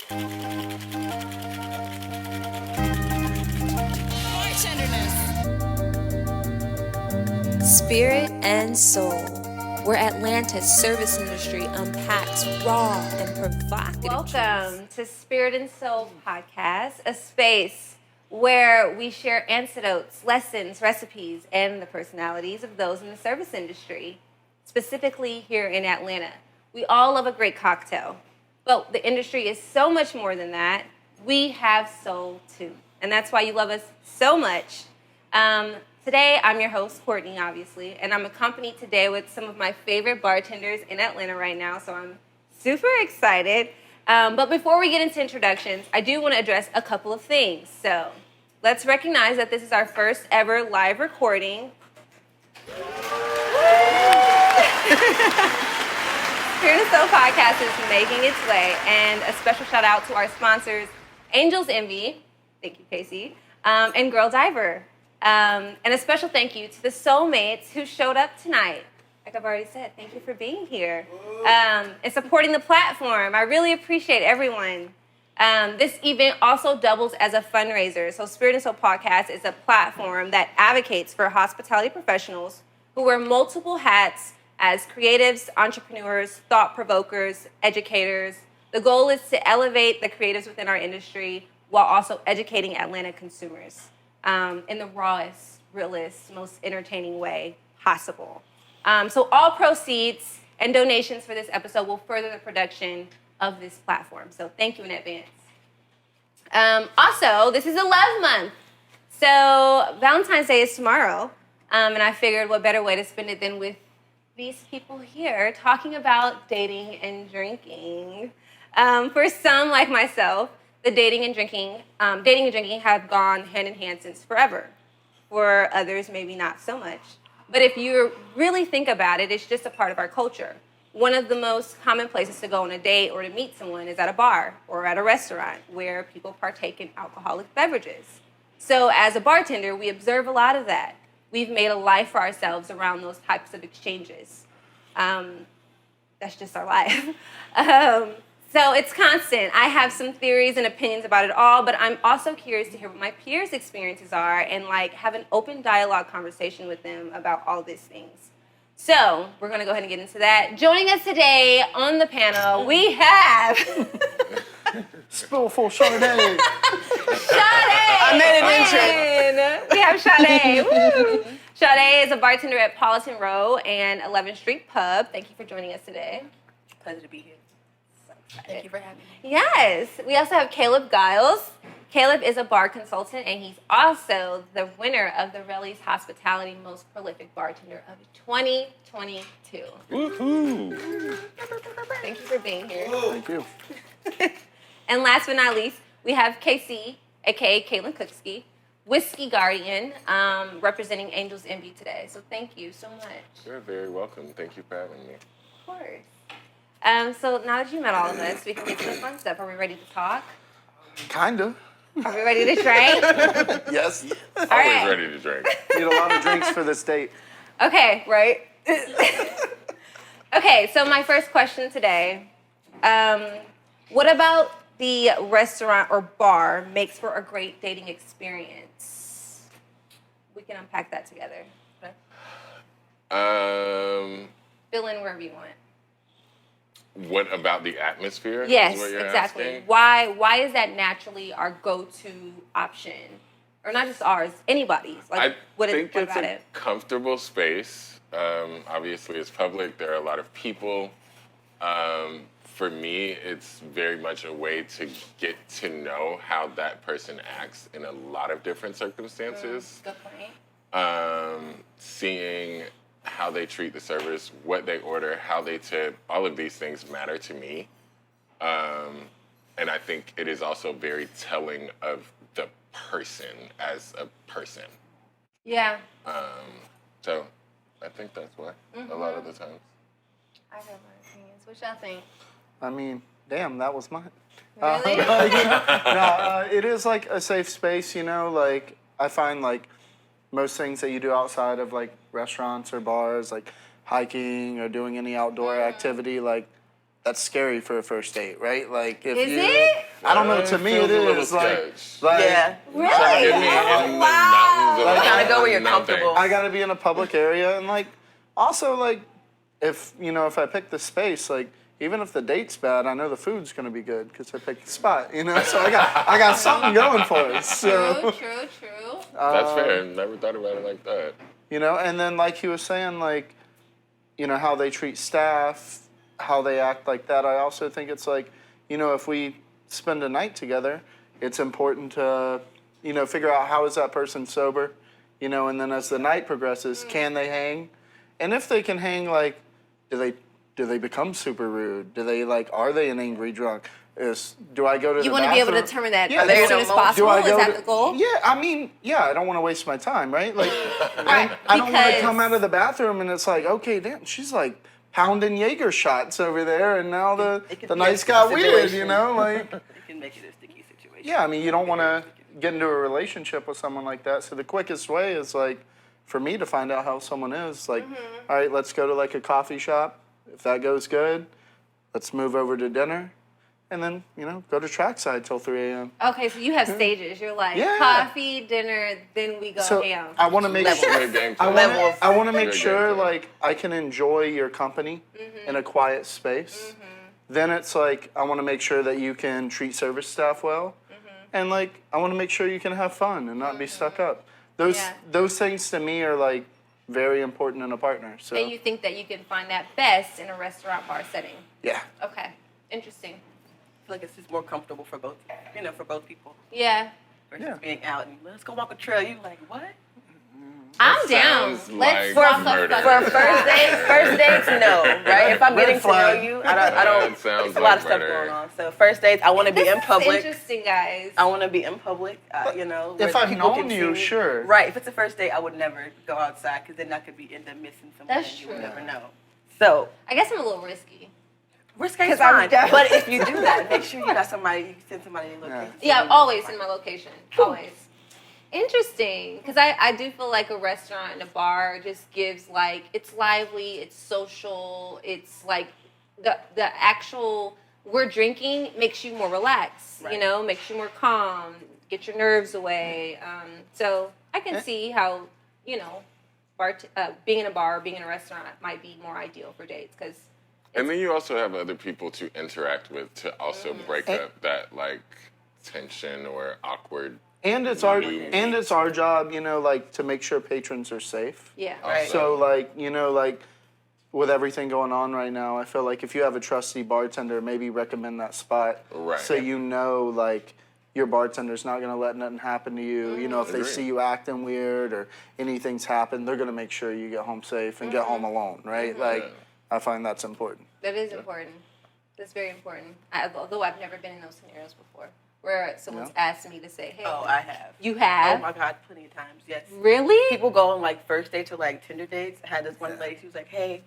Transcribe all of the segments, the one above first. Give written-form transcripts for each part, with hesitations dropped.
Spirit and soul, where Atlanta's service industry unpacks raw and provocative Welcome to Spirit and Soul Podcast, a space where we share anecdotes, lessons, recipes, and the personalities of those in the service industry, specifically here in Atlanta. We all love a great cocktail, but the industry is so much more than that. We have soul too, and that's why you love us so much. Today, I'm your host, Courtney, obviously, and I'm accompanied today with some of my favorite bartenders in Atlanta right now, so I'm super excited. But before we get into introductions, I do want to address a couple of things. So let's recognize that this is our first ever live recording. Spirit and Soul Podcast is making its way, and a special shout out to our sponsors, Angel's Envy, thank you, Casey, and Girl Diver. And a special thank you to the soulmates who showed up tonight. Like I've already said, thank you for being here and supporting the platform. I really appreciate everyone. This event also doubles as a fundraiser. So Spirit and Soul Podcast is a platform that advocates for hospitality professionals who wear multiple hats as creatives, entrepreneurs, thought provokers, educators. The goal is to elevate the creatives within our industry while also educating Atlanta consumers in the rawest, realest, most entertaining way possible. So all proceeds and donations for this episode will further the production of this platform. So thank you in advance. Also, this is a love month. So Valentine's Day is tomorrow. And I figured what better way to spend it than with these people here talking about dating and drinking. For some like myself, the dating and drinking have gone hand in hand since forever. For others, maybe not so much. But if you really think about it, it's just a part of our culture. One of the most common places to go on a date or to meet someone is at a bar or at a restaurant where people partake in alcoholic beverages. So as a bartender, we observe a lot of that. We've made a life for ourselves around those types of exchanges. That's just our life. So it's constant. I have some theories and opinions about it all, but I'm also curious to hear what my peers' experiences are and have an open dialogue conversation with them about all these things. So we're going to go ahead and get into that. Joining us today on the panel, we have... Spillful Shardae. Shardae! I made an intro. We have Shardae. Woo! Shardae is a bartender at Politan Row and 11th Street Pub. Thank you for joining us today. Pleasure to be here. Thank you for having me. Yes. We also have Giles. Caleb is a bar consultant, and he's also the winner of the Relly's Hospitality Most Prolific Bartender of 2022. Woohoo! Thank you for being here. Thank you. And last but not least, we have KC, a.k.a. Kailonn Cooksey, Whiskey Guardian, representing Angel's Envy today. So thank you so much. You're very welcome. Thank you for having me. Of course. So now that you met all of us, we can get to the fun stuff. Are we ready to talk? Kinda. Are we ready to drink? Yes. All Always right. ready to drink. Need a lot of drinks for this date. Okay, right? Okay, so my first question today, what about the restaurant or bar makes for a great dating experience? We can unpack that together. Fill in wherever you want. What about the atmosphere? Yes, is what you're exactly. asking? Why is that naturally our go-to option? Or not just ours, anybody's. I what think it's about a it? comfortable space. Obviously, it's public. There are a lot of people. For me, it's very much a way to get to know how that person acts in a lot of different circumstances. Good point. Seeing how they treat the servers, what they order, how they tip, all of these things matter to me. And I think it is also very telling of the person as a person. Yeah. So I think that's why a lot of the times. I have my opinions. What y'all think? I mean, damn, that was mine. Really? It is like a safe space, you know, like I find like most things that you do outside of like restaurants or bars, like hiking or doing any outdoor activity, like that's scary for a first date, right? Like if Is you, it? I don't know. To me, feels it a little is like, sketch. like Really? Get me in the mountains of Like, kinda go where you're nothing. comfortable. I gotta be in a public area, and like also like if if I pick the space, like even if the date's bad, I know the food's gonna be good because I picked the spot, So I got something going for us. So True. That's fair. Never thought about it like that. and then like he was saying, like how they treat staff, how they act like that. I also think it's like if we spend a night together, it's important to figure out how is that person sober, and then as the night progresses, can they hang? And if they can hang, like, do they become super rude? Do they are they an angry drunk? Do I go to You the want to be able to bathroom? determine that Yeah, as soon as possible. Is that the goal? Yeah, I mean, I don't want to waste my time, right? Like, I don't want to Because- come out of the bathroom and it's like, okay, damn, she's like pounding Jaeger shots over there, and now the could be nights a got weird, situation. Like. It can make it a sticky situation. Yeah, I mean, you don't want to get into a relationship with someone like that. So the quickest way is like, for me to find out how someone is, like, all right, let's go to like a coffee shop. If that goes good, let's move over to dinner, and then go to trackside till 3 a.m. Okay, so you have stages. You're like Yeah. coffee, dinner, then we go So ham. I want to make That's a sure. great game I plan. want to. I want to make Great game sure plan. like I can enjoy your company in a quiet space. Then it's like I want to make sure that you can treat service staff well, and like I want to make sure you can have fun and not be stuck up. Those things to me are like very important in a partner. So And you think that you can find that best in a restaurant bar setting? yeah. Okay, interesting. I feel like it's just more comfortable for both, for both people. Yeah, Versus Yeah. being out and let's go walk a trail. You like what? I'm down. Sounds Let's like walk murder. the For first dates, no, right? If I'm Red getting to know flag. you, I don't. That sounds It's a lot of like stuff murder. going on. So first dates, I want to be This in is public. interesting, guys. I want to be in public. If where I've people known can you, see me. sure. Right. If it's a first date, I would never go outside because then I could be end up missing someone. That's and you true. would never know. So I guess I'm a little risky. risk is 'Cause I'm fine. deaf. But if you do that, make sure you got somebody. You send somebody to look. Yeah, always in my location. Always. Interesting, because I do feel like a restaurant and a bar just gives like it's lively, it's social, it's like the actual we're drinking makes you more relaxed, Right. makes you more calm, get your nerves away. So I can see how being in a bar, being in a restaurant might be more ideal for dates because And then you also have other people to interact with to also break up that like tension or awkward. And it's our job, like to make sure patrons are safe. yeah. Right. So like with everything going on right now, I feel like if you have a trusty bartender, maybe recommend that spot. Right. So like your bartender's not gonna let nothing happen to you. If they Agreed. see you acting weird or anything's happened, they're gonna make sure you get home safe and get home alone, right? Like Yeah. I find that's important. That is important. That's very important. Although I've never been in those scenarios before, where someone's asked me to say, "Hey, Oh, I have. you Oh have my God, plenty of times. Yes. really?" People go on like first dates or like Tinder dates. I had this one lady. She was like, "Hey,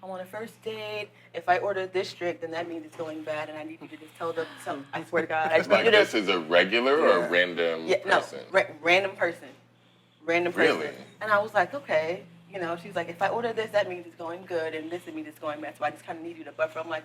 I'm on a first date. If I order this drink, then that means it's going bad, and I need you to just tell them something. I swear to God, I just Like need you this to." is a regular or a random person? Random person. Random person. Really? And I was like, okay. She's like, if I order this, that means it's going good, and this means it's going bad. So I just kind of need you to buffer. I'm like,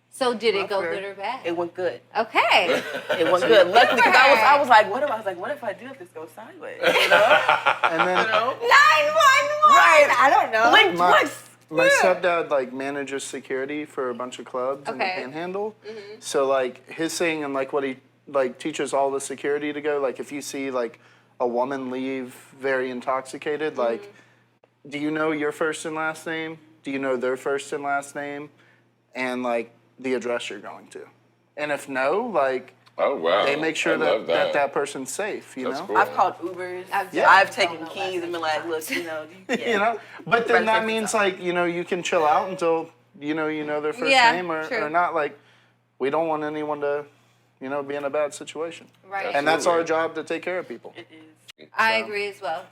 So did it go buffer. good or bad? It went good. Okay. It went good. Luckily, because I was like, what if I do if this goes sideways? And then 911. I don't know. Blink my twice. stepdad like manages security for a bunch of clubs in the Okay. Panhandle. So like his thing and like what he like teaches all the security to go, like if you see like a woman leave very intoxicated, like do you know your first and last name? Do you know their first and last name? And like the address you're going to. And if no, like Oh wow! they make sure I love that person's safe, That's know? cool. I've called Ubers. Yeah. I've taken keys and been like, look, yeah. But then that Friends means take like, you can chill out until you know their first Yeah, name true. or not. Like we don't want anyone to, be in a bad situation. Right. And that's our Absolutely. job to take care of people. It is. I agree as well.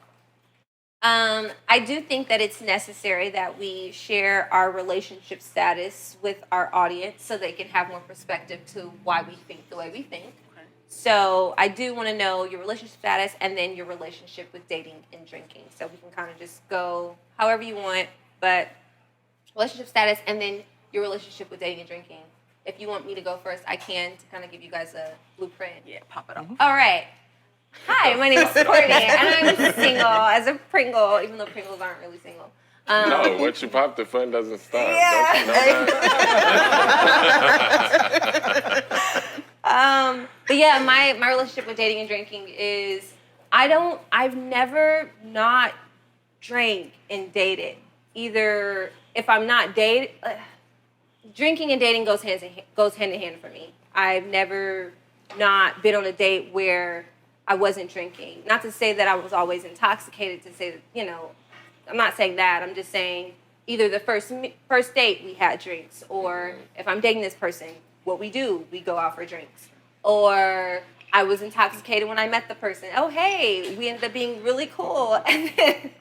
I do think that it's necessary that we share our relationship status with our audience so they can have more perspective to why we think the way we think. Okay. So I do want to know your relationship status and then your relationship with dating and drinking. So we can kind of just go however you want, but relationship status and then your relationship with dating and drinking. If you want me to go first, I can, to kind of give you guys a blueprint. Yeah, pop it up. All right. Hi, my name is Courtney, and I'm single as a Pringle, even though Pringles aren't really single. No, once you pop, the fun doesn't stop. Yeah. Don't you know that? But yeah, my relationship with dating and drinking is I've never not drank and dated. Either if I'm not drinking and dating goes hand in hand for me. I've never not been on a date where I wasn't drinking. Not to say that I was always intoxicated, to say that, I'm not saying that. I'm just saying either the first date we had drinks, or if I'm dating this person, what we do, we go out for drinks. Or I was intoxicated when I met the person. Oh, hey, we ended up being really cool, and then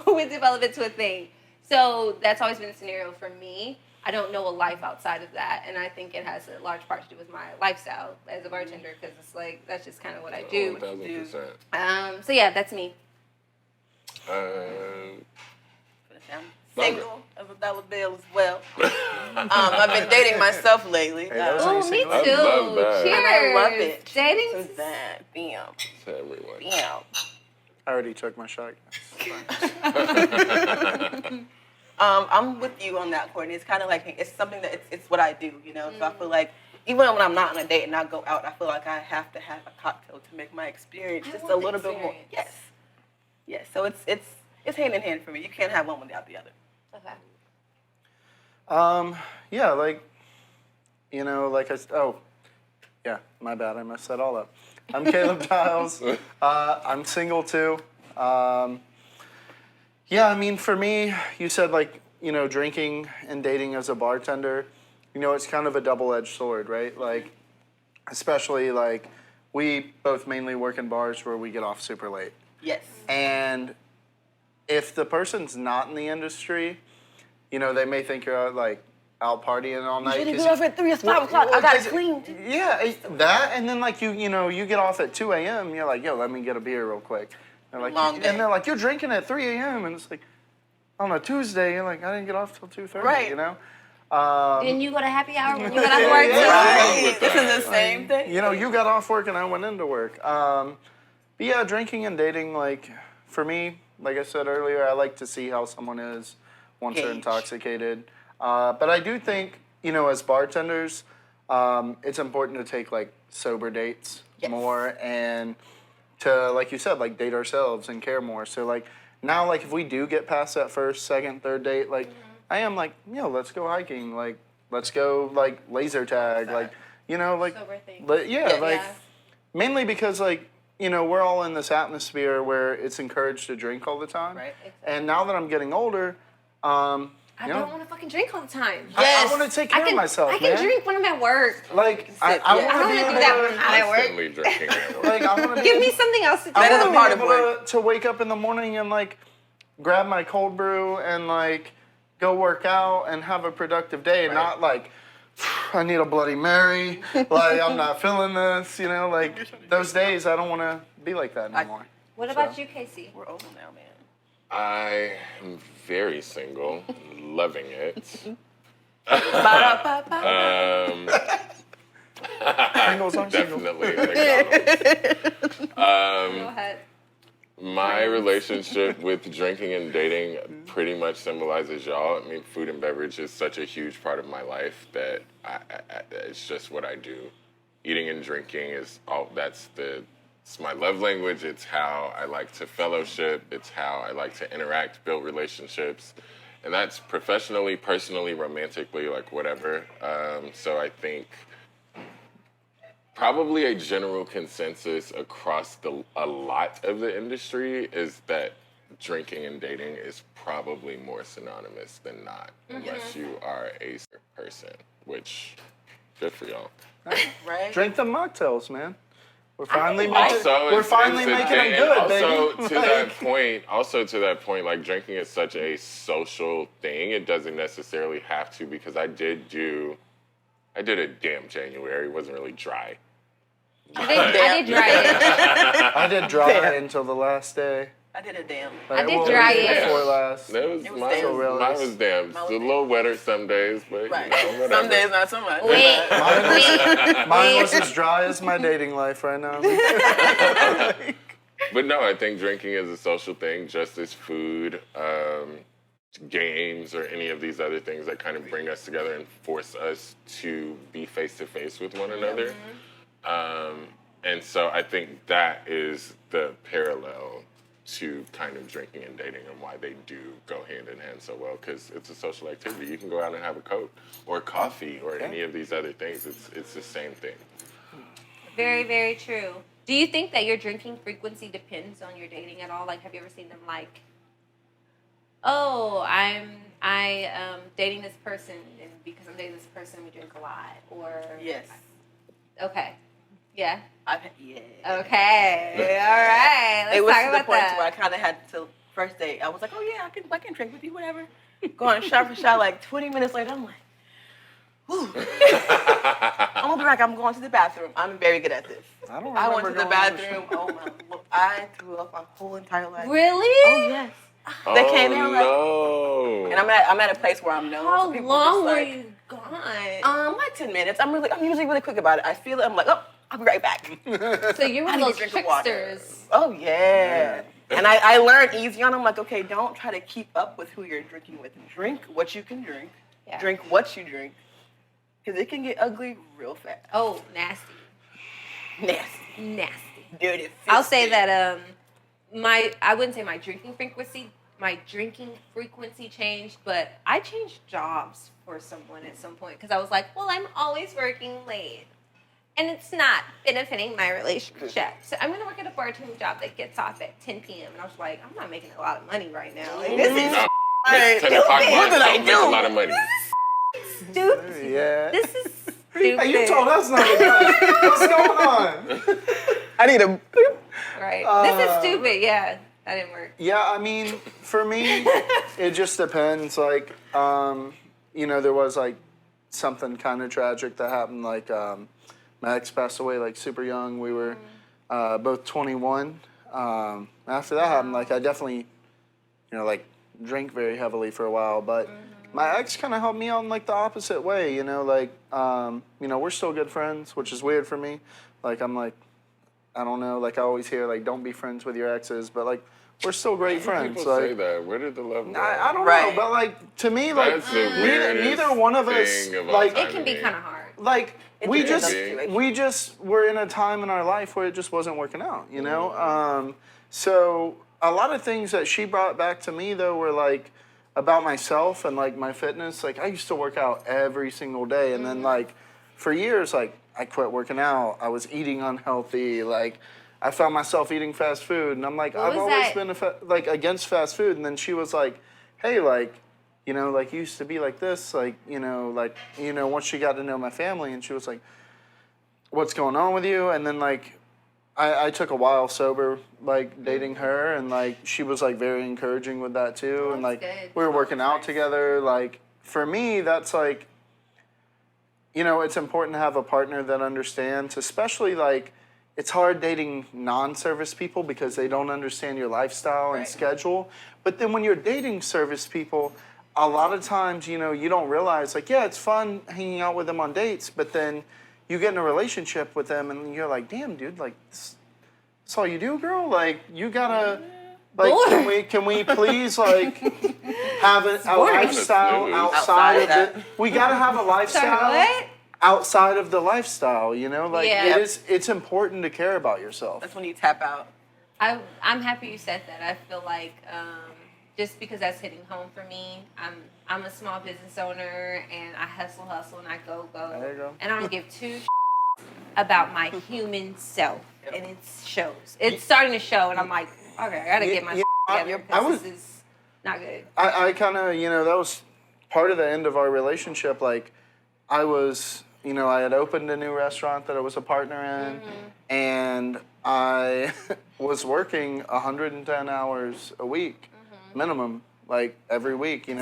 we developed into a thing. So that's always been a scenario for me. I don't know a life outside of that, and I think it has a large part to do with my lifestyle as a bartender, because it's like that's just kind of what I do. 1,000%. So yeah, that's me. Single as a dollar bill as well. I've been dating myself lately. Hey, that was Oh, nice. me too. I love that. Cheers. And I love it. Dating. Who's that? Bam. To everyone. Bam. I already took my shot. I'm with you on that, Courtney. It's kind of like, it's something that it's what I do, So I feel like even when I'm not on a date and I go out, I feel like I have to have a cocktail to make my experience just a little bit more. Yes. So it's hand in hand for me. You can't have one without the other. Okay. Yeah, like my bad, I messed that all up. I'm Caleb Giles. I'm single too. Yeah, I mean, for me, you said drinking and dating as a bartender, it's kind of a double-edged sword, right? Like, especially we both mainly work in bars where we get off super late. Yes. And if the person's not in the industry, they may think you're out partying all night. You should be off at 3 or 5 o'clock. I got clean. Yeah, that, and then you get off at 2 a.m. You're like, yo, let me get a beer real quick. They're like, Long day. And they're like, you're drinking at 3 a.m. And it's like, on a Tuesday, you're like, I didn't get off till 2:30. Right. Didn't you go to happy hour when you got off work? Right. This is the same thing. You got off work and I went into work. But yeah, drinking and dating, for me, like I said earlier, I like to see how someone is once they're intoxicated. But I do think, as bartenders, it's important to take sober dates more, and to, like you said, date ourselves and care more. So now, if we do get past that first, second, third date, I am let's go hiking, let's go laser tag, Sober thing. mainly because we're all in this atmosphere where it's encouraged to drink all the time. Right. And now that I'm getting older, I don't want to fucking drink all the time. I want to take care of myself, I can drink when I'm at work. I want to I don't want to do that when I'm at work. Constantly drinking at work. I want to Give me something else to do. I That is a want part to of be able to wake up in the morning and grab my cold brew and go work out and have a productive day, and not I need a Bloody Mary, I'm not feeling this, those days I don't want to be like that anymore. What about you, Casey? We're old now, man. I am very single, loving it. Singles aren't single. Definitely McDonald's. Go ahead. My relationship with drinking and dating pretty much symbolizes y'all. I mean, food and beverage is such a huge part of my life that it's just what I do. Eating and drinking is it's my love language. It's how I like to fellowship. It's how I like to interact, build relationships. And that's professionally, personally, romantically, whatever. So I think probably a general consensus across a lot of the industry is that drinking and dating is probably more synonymous than not, unless you are a person, which, good for y'all. Right? Drink the mocktails, man. We're finally making them good, baby. Also to that point, drinking is such a social thing. It doesn't necessarily have to, because I did a damn January. It wasn't really dry. I did dry it. I did dry until the last day. I did a damn. I did dry it. Before last. That was, It was mine, damn. mine was damn. It's a little wetter some days, but Right. you know, whatever. Some days not so much. Wait, Mine was as dry as my dating life right now. But no, I think drinking is a social thing, just as food, games, or any of these other things that kind of bring us together and force us to be face to face with one another. And so I think that is the parallel to kind of drinking and dating and why they do go hand in hand so well, because it's a social activity. You can go out and have a Coke or coffee or any of these other things. It's the same thing. Very, very true. Do you think that your drinking frequency depends on your dating at all? Like, have you ever seen them like, oh, I dating this person, and because I'm dating this person, we drink a lot, or Yes. Okay, yeah, Yeah. okay, all right. Let's It was talk to the about point that. where I kind of had to, first date, I was like, oh yeah, I can drink with you, whatever. Going shot for shot, like 20 minutes later, I'm like, whew. I'm gonna be like, I'm going to the bathroom. I'm very good at this. I don't I remember went to the going bathroom. Oh my Lord. I threw up my whole entire life. Really? Oh yes. They came in like, no. and I'm at a place where I'm known. How so people long just were like, you gone? Like 10 minutes. I'm usually really quick about it. I feel it. I'm like, oh, I'll be right back. So you were I one need of to those drink water. tricksters. Oh yeah. And I learned easy on. I'm like, okay, don't try to keep up with who you're drinking with. Drink what you can drink. Yeah. Drink what you drink. Because it can get ugly real fast. Oh, nasty, Nasty. dirty. Dirty. I'll say filthy. that I wouldn't say my drinking frequency changed, but I changed jobs for someone at some point because I was like, well, I'm always working late, and it's not benefiting my relationship. So I'm gonna work at a bartending job that gets off at 10 p.m. And I was like, I'm not making a lot of money right now. Like, this is No, Hey, it's 10 o'clock. what did I Don't make a do? lot of money. stupid. Yeah. This is stupid. Hey, you told us not to go. What's going on? I need a. Right. This is stupid. Yeah, that didn't work. Yeah, I mean, for me, it just depends. Like, there was like something kind of tragic that happened. Like, my ex passed away like super young. We were both 21. After that happened, like I definitely, like drank very heavily for a while. But my ex kind of helped me out in like the opposite way. We're still good friends, which is weird for me. Like I'm like, I don't know. Like I always hear like, don't be friends with your exes, but like we're still great friends. People Like say that. Where did the love go? I don't Right. know, but like to me, like That's the weirdest neither one of us thing of all like time. It can be kind of hard. like It we depends just on the situation. we just were in a time in our life where it just wasn't working out, so a lot of things that she brought back to me though were like about myself and like my fitness. Like I used to work out every single day, and then like for years like I quit working out. I was eating unhealthy. Like I found myself eating fast food, and I'm like, What I've was always that? been against fast food. And then she was like, hey, like you used to be like this, once she got to know my family, and she was like, what's going on with you? And then like I took a while sober, like dating her, and like she was like very encouraging with that too. And like good. we were working out together. Like for me, that's like, it's important to have a partner that understands, especially like it's hard dating non-service people because they don't understand your lifestyle and schedule. But then when you're dating service people, a lot of times, you don't realize like, yeah, it's fun hanging out with them on dates, but then you get in a relationship with them and you're like, damn, dude, like, that's all you do, girl? Like, you gotta, like, can we please, like, have a lifestyle outside of it? We gotta have a lifestyle Sorry, what? outside of the lifestyle, Like, Yeah. it's important to care about yourself. That's when you tap out. I'm happy you said that. I feel like just because that's hitting home for me. I'm a small business owner, and I hustle, and I go. There you go. And I don't give two about my human self, and it shows. It's starting to show, and I'm like, okay, I gotta get my together because this is not good. I kind of, that was part of the end of our relationship. Like, I was, I had opened a new restaurant that I was a partner in, and I was working 110 hours a week, minimum, like every week, It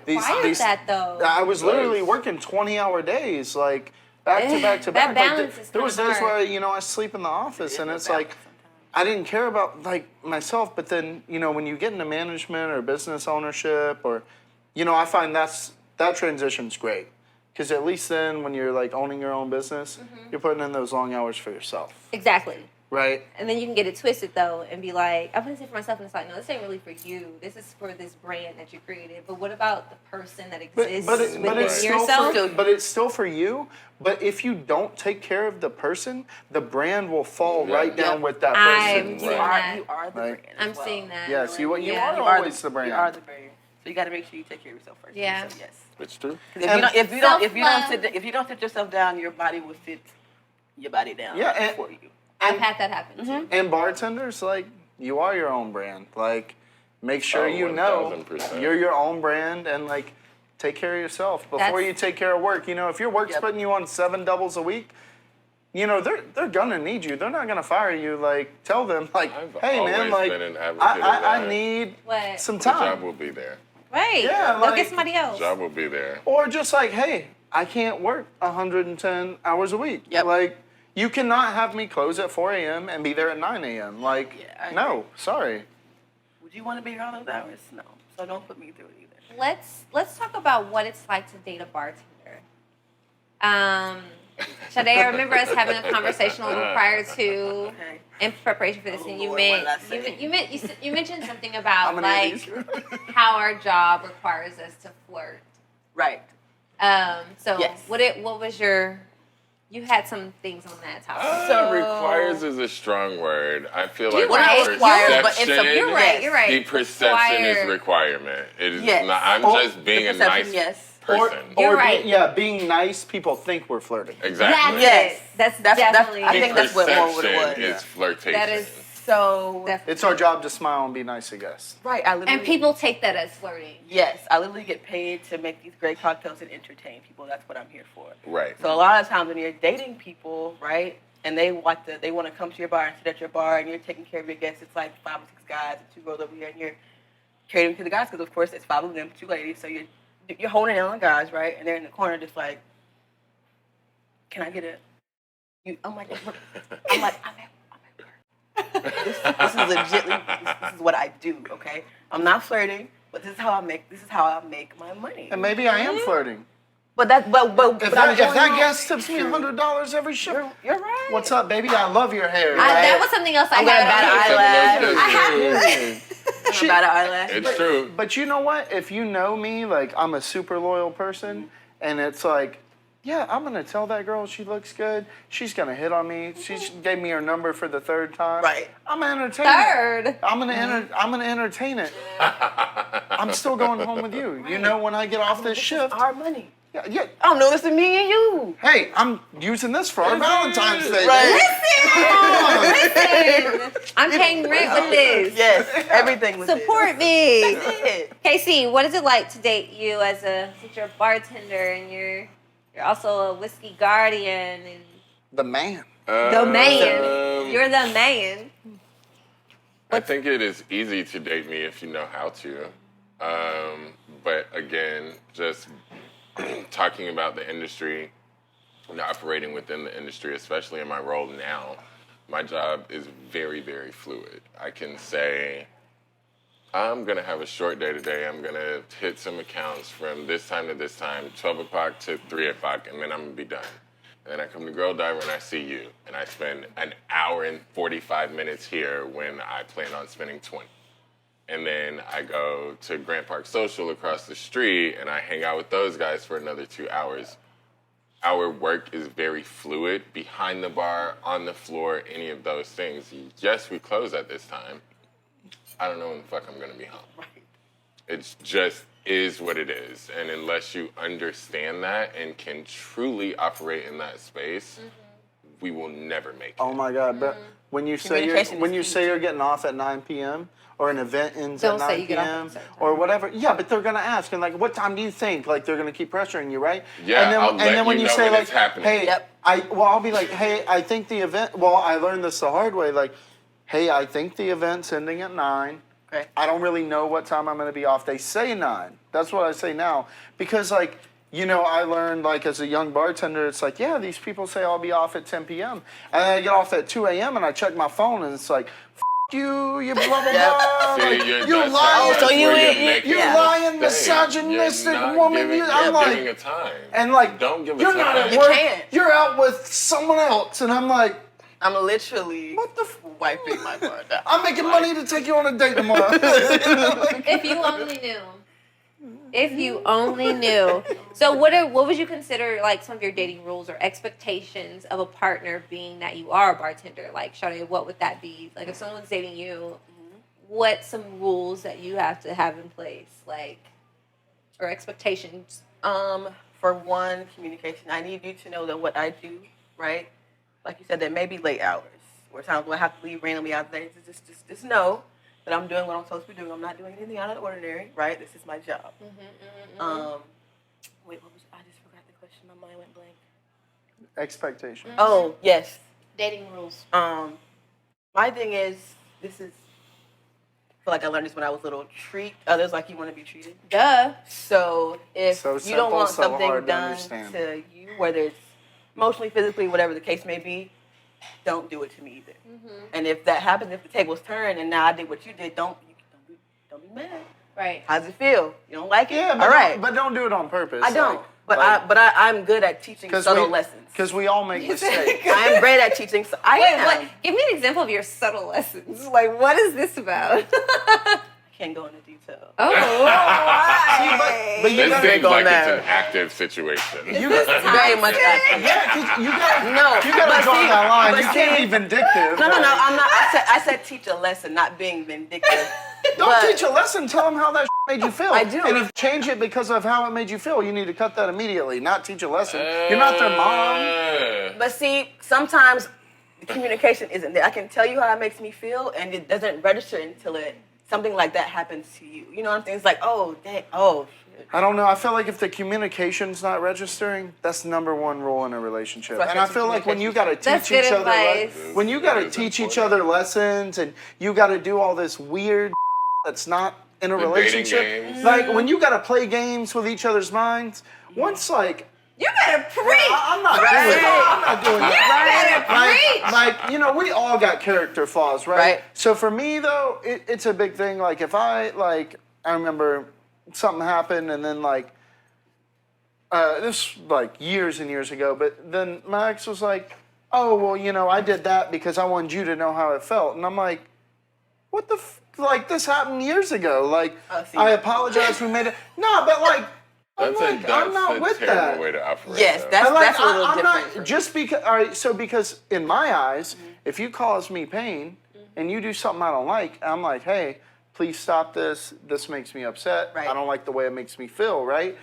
these- requires that, though. I was literally working 20-hour days, like back to back to That back. balance is There was kinda days hard. where I sleep in the office, and it's like, I didn't care about like myself, but then, you know, when you get into management or business ownership or, you know, I find that transition's great. Because at least then when you're like owning your own business, you're putting in those long hours for yourself. Exactly. Right? And then you can get it twisted though and be like, I'm gonna say for myself, and it's like, no, this ain't really for you. This is for this brand that you created. But what about the person that exists within yourself? But it's still for you. But if you don't take care of the person, the brand will fall right down with that person. You are the Right. brand. I'm as well. seeing that. Yes, you Yeah. are always the brand. You are the brand. So you got to make sure you take care of yourself first. Yeah. So yes. It's true. 'Cause Self-love. if you don't sit yourself down, your body will sit your body down. Yeah, and- for you. I've had that happen too. And bartenders, like, you are your own brand. Like, make sure Oh, you know 1000%. you're your own brand and, like, take care of yourself before That's- you take care of work. You know, if your work's putting you on 7 doubles a week, you know, they're gonna need you. They're not gonna fire you. Like, tell them, like, I've hey, man, always like, been an advocate of I that. need What? some The job time. will be there. Right. Yeah, Go like- get somebody else. Job will be there. Or just like, hey, I can't work 110 hours a week. Yep. Like, you cannot have me close at 4 a.m. and be there at 9 a.m. Like, Yeah, I no, sorry. Would you want to be here all those hours? No. So don't put me through it either. Let's talk about what it's like to date a bartender. Shardae, I remember us having a conversation a little prior to, Okay. in preparation for this, and you Lord, what meant did I say? you mentioned something How about many of like these? how our job requires us to flirt. Right. So Yes. what was your? You had some things on that topic. So- Requires is a strong word. I feel like You're right. the Requires, but it's a- perception, You're right. You're right. the perception is Required. requirement. It is Yes. not. I'm Oh, just being the a perception, nice yes. person. You're right. Being nice, people think we're flirting. Exactly. Yes. That's That's- definitely. I think that's what more what it Perception was. is flirtation. That is So definitely. It's our job to smile and be nice to guests. right, I literally And people take that as flirting. Yes, I literally get paid to make these great cocktails and entertain people. That's what I'm here for. Right. So a lot of times when you're dating people, right, and they want to come to your bar and sit at your bar, and you're taking care of your guests. It's like 5 or 6 guys and 2 girls over here, and you're catering to the guys because of course it's 5 of them, 2 ladies. So you're holding in on the guys, right, and they're in the corner just like, can I get a? I'm like, I'm at work. This is legitly this is what I do. Okay, I'm not flirting, but this is how I make my money. And maybe I am flirting. But that but If I'm that going guest tips me $100 every shift, you're right. what's up, baby? I love your hair. That was something else I I'm gonna got. bat an eyelash. It's I'm about an eyelash. It's true. But you know what? If you know me, like, I'm a super loyal person, and it's like, yeah, I'm gonna tell that girl she looks good. She's gonna hit on me. She gave me her number for the 3rd time. Right. I'm gonna entertain Third. it. I'm gonna entertain it. I'm still going home with you. You know, when I get off this shift. Our money. Yeah. I don't know this is me and you. Hey, I'm using this for our Valentine's Day. Listen, I'm paying rent with this. Yes, everything was Support me. it. Casey, what is it like to date you since you're a bartender and you're also a whiskey guardian and The man. the man? You're the man. I think it is easy to date me if you know how to. But again, just talking about the industry and operating within the industry, especially in my role now, my job is very, very fluid. I can say, I'm going to have a short day today. I'm going to hit some accounts from this time to this time, 12 o'clock to 3 o'clock, and then I'm going to be done. And then I come to Girl Diver and I see you. And I spend an hour and 45 minutes here when I plan on spending 20. And then I go to Grant Park Social across the street and I hang out with those guys for another 2 hours. Our work is very fluid, behind the bar, on the floor, any of those things. Yes, we close at this time. I don't know when the fuck I'm gonna be home. Right. It just is what it is. And unless you understand that and can truly operate in that space, we will never make it. Oh my God! But when you say Communication is key. you're getting off at 9 p.m. or an event ends Don't at say 9 you get off at a p.m. certain time. or whatever, yeah, but they're gonna ask and like, what time do you think? Like they're gonna keep pressuring you, right? Yeah, and then, I'll and let then when you you know say when like, it's happening. hey, Yep. I'll be like, hey, I think the event. Well, I learned this the hard way. Like, hey, I think the event's ending at 9. Okay. I don't really know what time I'm gonna be off. They say 9. That's what I say now because like you know, I learned, like, as a young bartender, it's like, yeah, these people say I'll be off at 10 p.m. And then I get off at 2 a.m. and I check my phone and it's like, you blah, blah, blah. See, Like, you're- you that's lying. how- so that's you where ain't- you're making you a lying, mistake. misogynistic You're not woman. giving- I'm you're like, giving a time. and like, Don't give a you're time. not at You work. can't. You're out with someone else. And I'm like, I'm literally what the wiping my bar down. I'm making money to take you on a date tomorrow. If you only knew. If you only knew. So what would you consider like some of your dating rules or expectations of a partner being that you are a bartender? Like, Shardae, what would that be? Like, if someone's dating you, what's some rules that you have to have in place? Like, or expectations? For one, communication. I need you to know that what I do, right? Like you said, there may be late hours or times where I have to leave randomly out there. Just know that I'm doing what I'm supposed to be doing. I'm not doing anything out of the ordinary, right? This is my job. Wait, what was? I just forgot the question. My mind went blank. Expectation. Oh, yes. Dating rules. My thing is, this is. I feel like I learned this when I was little. Treat others like you want to be treated. Duh. So if So you simple, don't want so something hard to done understand. to you, whether it's emotionally, physically, whatever the case may be, don't do it to me either. And if that happens, if the tables turn and now I did what you did, don't be mad. Right. How's it feel? You don't like it? Yeah, but all right. but don't do it on purpose. I don't. like- But I'm good at teaching subtle lessons. Because we all make mistakes. I am great at teaching. I Wait, am. what? Give me an example of your subtle lessons. Like, what is this about? Can't go into detail. Oh, why? But you This gotta seems go like there. it's an active situation. You got, Very much active. yeah, 'cause you got No, you got to but draw see- that line. but You can't see- be vindictive. No, like, I'm not. I said teach a lesson, not being vindictive. Don't But- teach a lesson. Tell them how that made you feel. I do. And if change it because of how it made you feel, you need to cut that immediately. Not teach a lesson. You're not their mom. But see, sometimes the communication isn't there. I can tell you how it makes me feel, and it doesn't register until something like that happens to you. You know what I'm saying? It's like, oh, dang, oh, shit. I don't know. I feel like if the communication's not registering, that's the number one rule in a relationship. That's And why I feel like when you got to That's teach each good other, advice. when you got to teach each other lessons, and you got to do all this weird that's not in a The dating relationship, games. like when you got to play games with each other's minds, once like. You better preach. I'm not doing that. I'm not doing that. You better preach. Like, you know, we all got character flaws, right? Right. So for me, though, it's a big thing. Like, if I remember something happened and then, this like years and years ago, but then my ex was like, oh, well, you know, I did that because I wanted you to know how it felt. And I'm like, what the like, this happened years ago. Like, Oh, see. I apologize, we made it. No, but like, I'm That's not a with terrible that. way to operate. Yes, though. that's a little I'm different. not just because. All right, so because in my eyes, if you cause me pain and you do something I don't like, I'm like, hey, please stop this. This makes me upset. Right. I don't like the way it makes me feel. Right.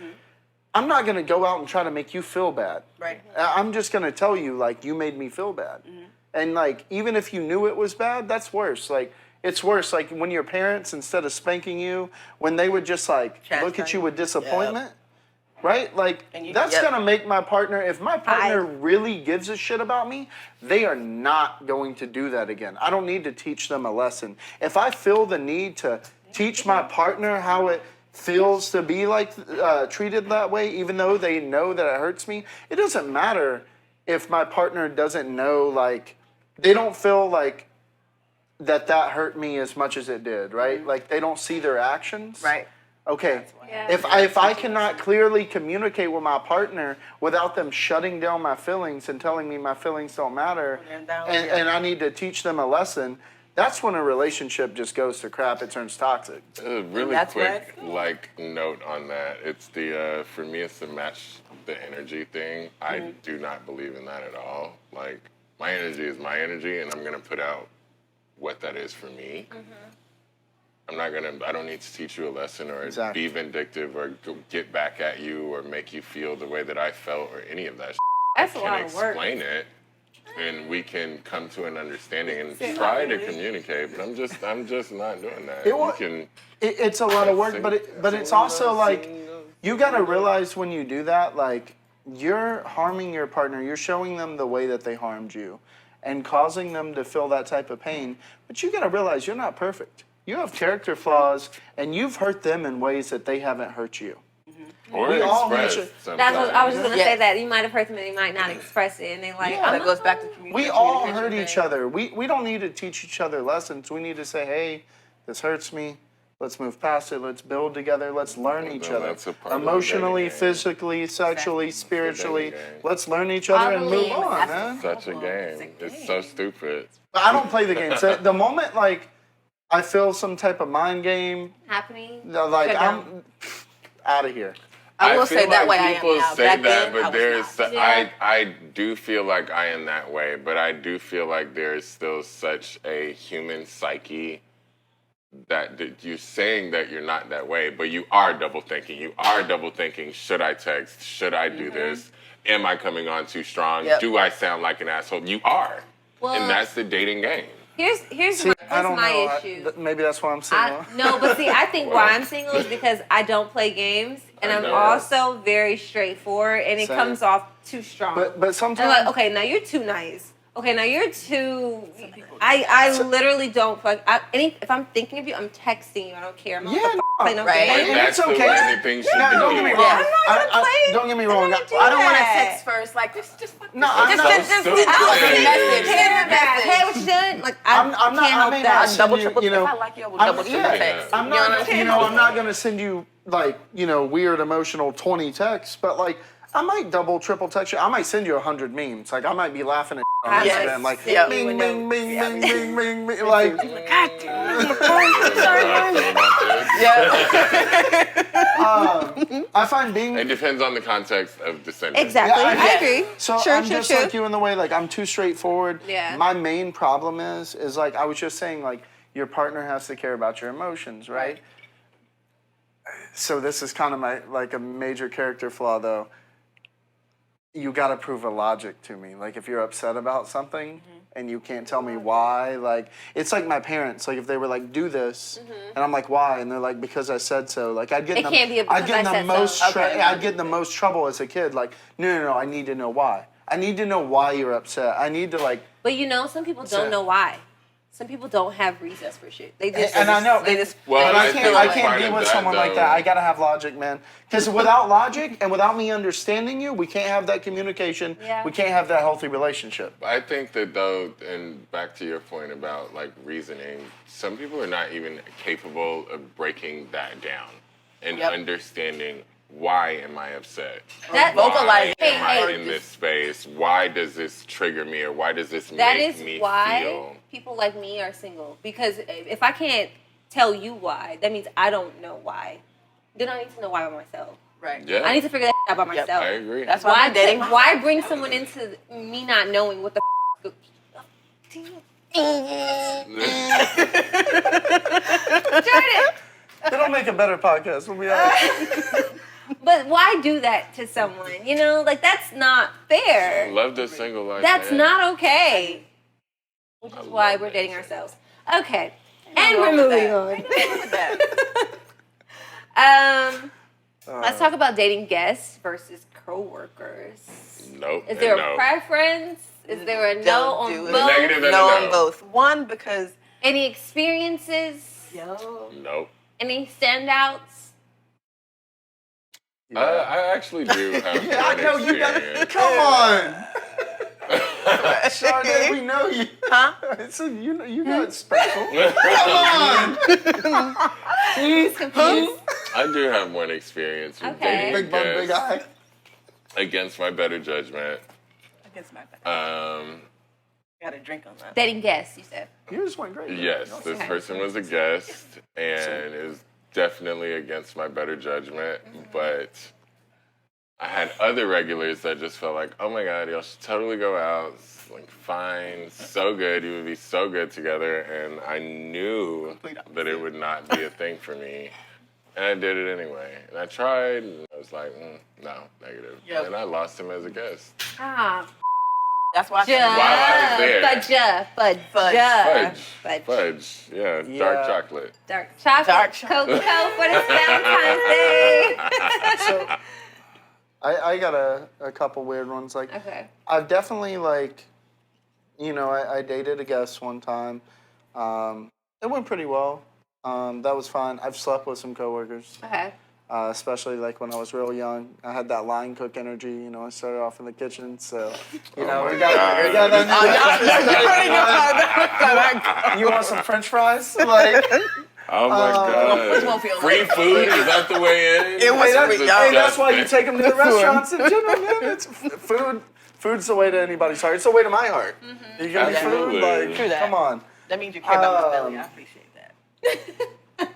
I'm not gonna go out and try to make you feel bad. Right. I'm just gonna tell you like you made me feel bad, and like even if you knew it was bad, that's worse. Like. It's worse, like when your parents, instead of spanking you, when they would just like look at you with disappointment, right? Like And you- that's yep. gonna make my partner. If my partner really gives a shit about me, they are not going to do that again. I don't need to teach them a lesson. If I feel the need to teach my partner how it feels to be like treated that way, even though they know that it hurts me, it doesn't matter if my partner doesn't know. Like they don't feel like that hurt me as much as it did, right? Like they don't see their actions. Right. Okay. Yeah. If I cannot clearly communicate with my partner without them shutting down my feelings and telling me my feelings don't matter, and I need to teach them a lesson, that's when a relationship just goes to crap. It turns toxic. A really That's quick right. note on that. It's the for me it's the match the energy thing. I do not believe in that at all. Like my energy is my energy, and I'm gonna put out what that is for me. I don't need to teach you a lesson or Exactly. be vindictive or get back at you or make you feel the way that I felt or any of that shit. That's a I can lot of work. explain it and we can come to an understanding and try to communicate, but I'm just not doing that. It's a lot of work, but it's also like you gotta realize when you do that, like you're harming your partner. You're showing them the way that they harmed you, and causing them to feel that type of pain. But you gotta realize you're not perfect. You have character flaws, and you've hurt them in ways that they haven't hurt you. Or We all express mention- sometimes. That's what I was just gonna say. Yes. That you might have heard something, you might not express it, and they like. Yeah. That goes back to communication. We all hurt communication each thing. other. We don't need to teach each other lessons. We need to say, hey, this hurts me. Let's move past it. Let's build together. Let's learn each Well, other. that's a part of the Emotionally, dating game. physically, sexually, spiritually. dating game. Let's learn each other and move Totally. on, man. Such a game. It's so stupid. But I don't play the game. So the moment, like, I feel some type of mind game, happening. like, Shut down. I'm out of here. I will feel say that like way I am people now. say Back that, then, but I was there's not. Yeah. I do feel like I am that way, but I do feel like there is still such a human psyche that you're saying that you're not that way, but you are double thinking. You are double thinking, should I text? Should I do this? Am I coming on too strong? Yep. Do I sound like an asshole? You are. Well, And that's the dating game. Here's See, I don't my know. issue. Maybe that's why I'm single. No, but see, I think why I'm single is because I don't play games, and I I'm know. also very straightforward, and it Same. comes off too strong. But And I'm sometimes, like, okay, now you're too nice. Okay, now you're too. I literally don't fuck. If I'm thinking of you, I'm texting you. I don't care. I'm not Yeah, gonna play no right. games. and That's it's the okay. way that things should No, be. don't get me wrong. Yeah. Don't get me wrong. I don't do I don't want to that. text first. Like, this just fucking. No, I'm just not. send So this stupid. out a Yeah. message. Hey, Send a message. hey, what you doing? Like, I'm not. can't help I may that. not I send double you. triple. You know, If I like you, I will I'm- double triple yeah. text. I'm You know what not. I'm saying? I'm not gonna send you like weird emotional 20 texts, but like I might double, triple text you. I might send you 100 memes. Like I might be laughing at on I Yes. Instagram, like Yeah. bing, bing, bing, bing, bing, bing, bing, like. God damn. I find being. It depends on the context of the sentence. Exactly. Yeah, I agree. So Sure, I'm sure, just sure. like you in the way, like I'm too straightforward. Yeah. My main problem is like I was just saying, like your partner has to care about your emotions, right? So this is kind of my like a major character flaw, though. You got to prove a logic to me. Like if you're upset about something and you can't tell me why, like it's like my parents. Like if they were like, "Do this," and I'm like, "Why?" and they're like, "Because I said so." Like I'd get It in can't be a I'd because get in I the said so. most Okay. I'd get in the most trouble as a kid. Like no, I need to know why. I need to know why you're upset. I need to like. But you know, some people that? don't know why. Some people don't have reasons for shit. They just. And I know, They just. Well, but I I think can't. I part can't be of with that, someone like that. though- I gotta have logic, man. Because without logic and without me understanding you, we can't have that communication. Yeah. We can't have that healthy relationship. I think that though, and back to your point about like reasoning, some people are not even capable of breaking that down and Yep. understanding why am I upset? That- Vocalize Why it. am I Hey, in this space? Why does this trigger me, or why does this That make is me why feel? people like me are single. Because if I can't tell you why, that means I don't know why. Then I need to know why by myself. Right. Yeah, I need to figure that out by Yep. myself. I agree. That's why Why I'm dating. why bring someone into me not knowing what the Jordan, It'll make a better podcast. We'll be honest. but why do that to someone? You know, like that's not fair. Love the single life. That's man. not okay. Which I is why love we're that dating shit. ourselves. Okay. And wrong we're with moving that. on. Let's talk about dating guests versus coworkers. Nope. Is there and a no. preference? Is there a no Don't on do it. both? Negative and No no. on both. One, because. Any experiences? Yo. Nope. Any standouts? I actually do have Yeah, I one know you got. experience. Come on, Shardae, we know you. Huh? So you know you got special. He's confused. I do have one experience with Okay. dating Big bum, big eye. against my better judgment. Against my back. Got a drink on that. Dating guests, you said. Yours went great. Yes, this person was a guest, and it was definitely against my better judgment. But I had other regulars that just felt like, oh my God, y'all should totally go out. It's like, fine, so good. You would be so good together. And I knew that it would not be a thing for me. And I did it anyway. And I tried, and I was like, no, negative. Yep. And I lost him as a guest. Ah, That's why. Juh. While I was there. Fudge. Fudge. Fudge, yeah, Yeah. dark chocolate. Dark chocolate. Dark chocolate. Cocoa for this Valentine's Day. So I got a couple weird ones. Like Okay. I've definitely like, you know, I dated a guest one time. It went pretty well. That was fine. I've slept with some coworkers. Okay. especially like when I was real young. I had that line cook energy. You know, I started off in the kitchen, so we got that. You want some French fries? Like, Oh my God! Free food, is that the way in? It was free. Hey, that's why you take them to the restaurants and gentlemen. It's food. Food's the way to anybody's heart. It's the way to my heart. You give me food, like, True that. come on. That means you care about my belly. I appreciate that.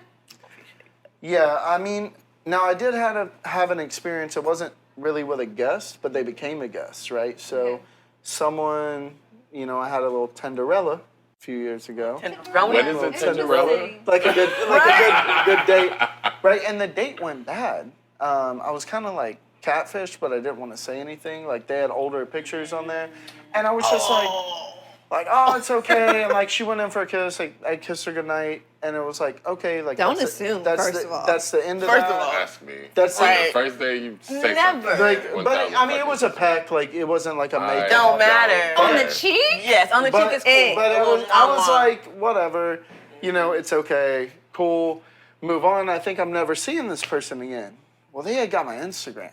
Yeah, I mean, now I did have an experience. It wasn't really with a guest, but they became a guest, right? So someone, you know, I had a little Tenderella a few years ago. What is a Tenderella? Like a good date, right? And the date went bad. I was kind of like catfish, but I didn't want to say anything. Like they had older pictures on there, and I was just like, oh, it's okay. And like she went in for a kiss. Like I kissed her goodnight, and it was like, okay, like Don't assume. First of all, that's the end of First that. of all. Ask me. That's The first day you say Never. something. like, 1,000 but I mean, it was a fucking peck. Like it wasn't like a make. Don't matter. on the cheek. Yes, on the cheek is cool. But I was like, whatever, you know, it's okay, cool, move on. I think I'm never seeing this person again. Well, they had got my Instagram,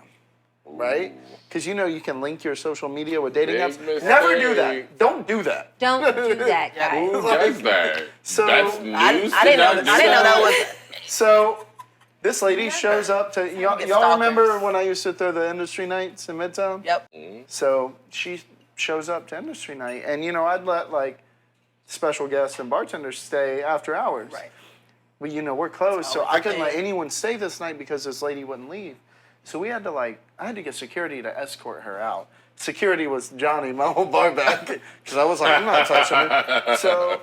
right? Because you know you can link your social media with dating Big apps. mistake. Never do that. Don't do that. Don't do that, guys. Who does that? So That's news I to didn't know not that do. was. So this lady shows up to y'all stalkers. remember when I used to throw the industry nights in Midtown? Yep. So she shows up to industry night, and you know I'd let like special guests and bartenders stay after hours. Right. But you know we're closed, so always I couldn't the let thing. anyone stay this night because this lady wouldn't leave. So we had to I had to get security to escort her out. Security was Johnny, my old bar back, because I was like, I'm not touching her. So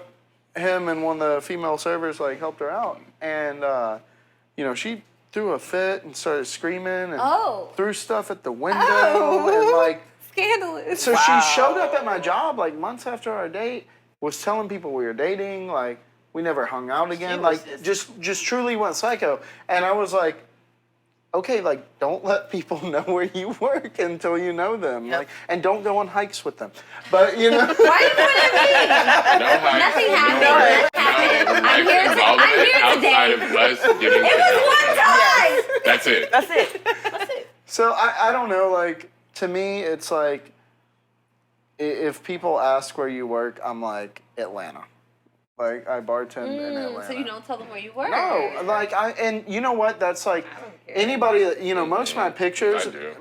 him and one of the female servers like helped her out, and you know she threw a fit and started screaming and threw stuff at the window and like. Scandalous. So she showed up at my job like months after our date, was telling people we were dating, like we never hung out again, was like just truly went psycho. And I was like, okay, like don't let people know where you work until you know them, like, and don't go on hikes with them. But you know, Why are you pointing at me? No hikes, Nothing no happened. hikes, Nothing happened. no I'm here hikes to- I'm here outside today. of us getting It was one time. That's it. That's it. That's it. so I don't know, like to me it's like if people ask where you work, I'm like Atlanta. Like I bartend in Atlanta. So you don't tell them where you work. No, like and you know what? That's like anybody that you know. Most of my pictures, I do.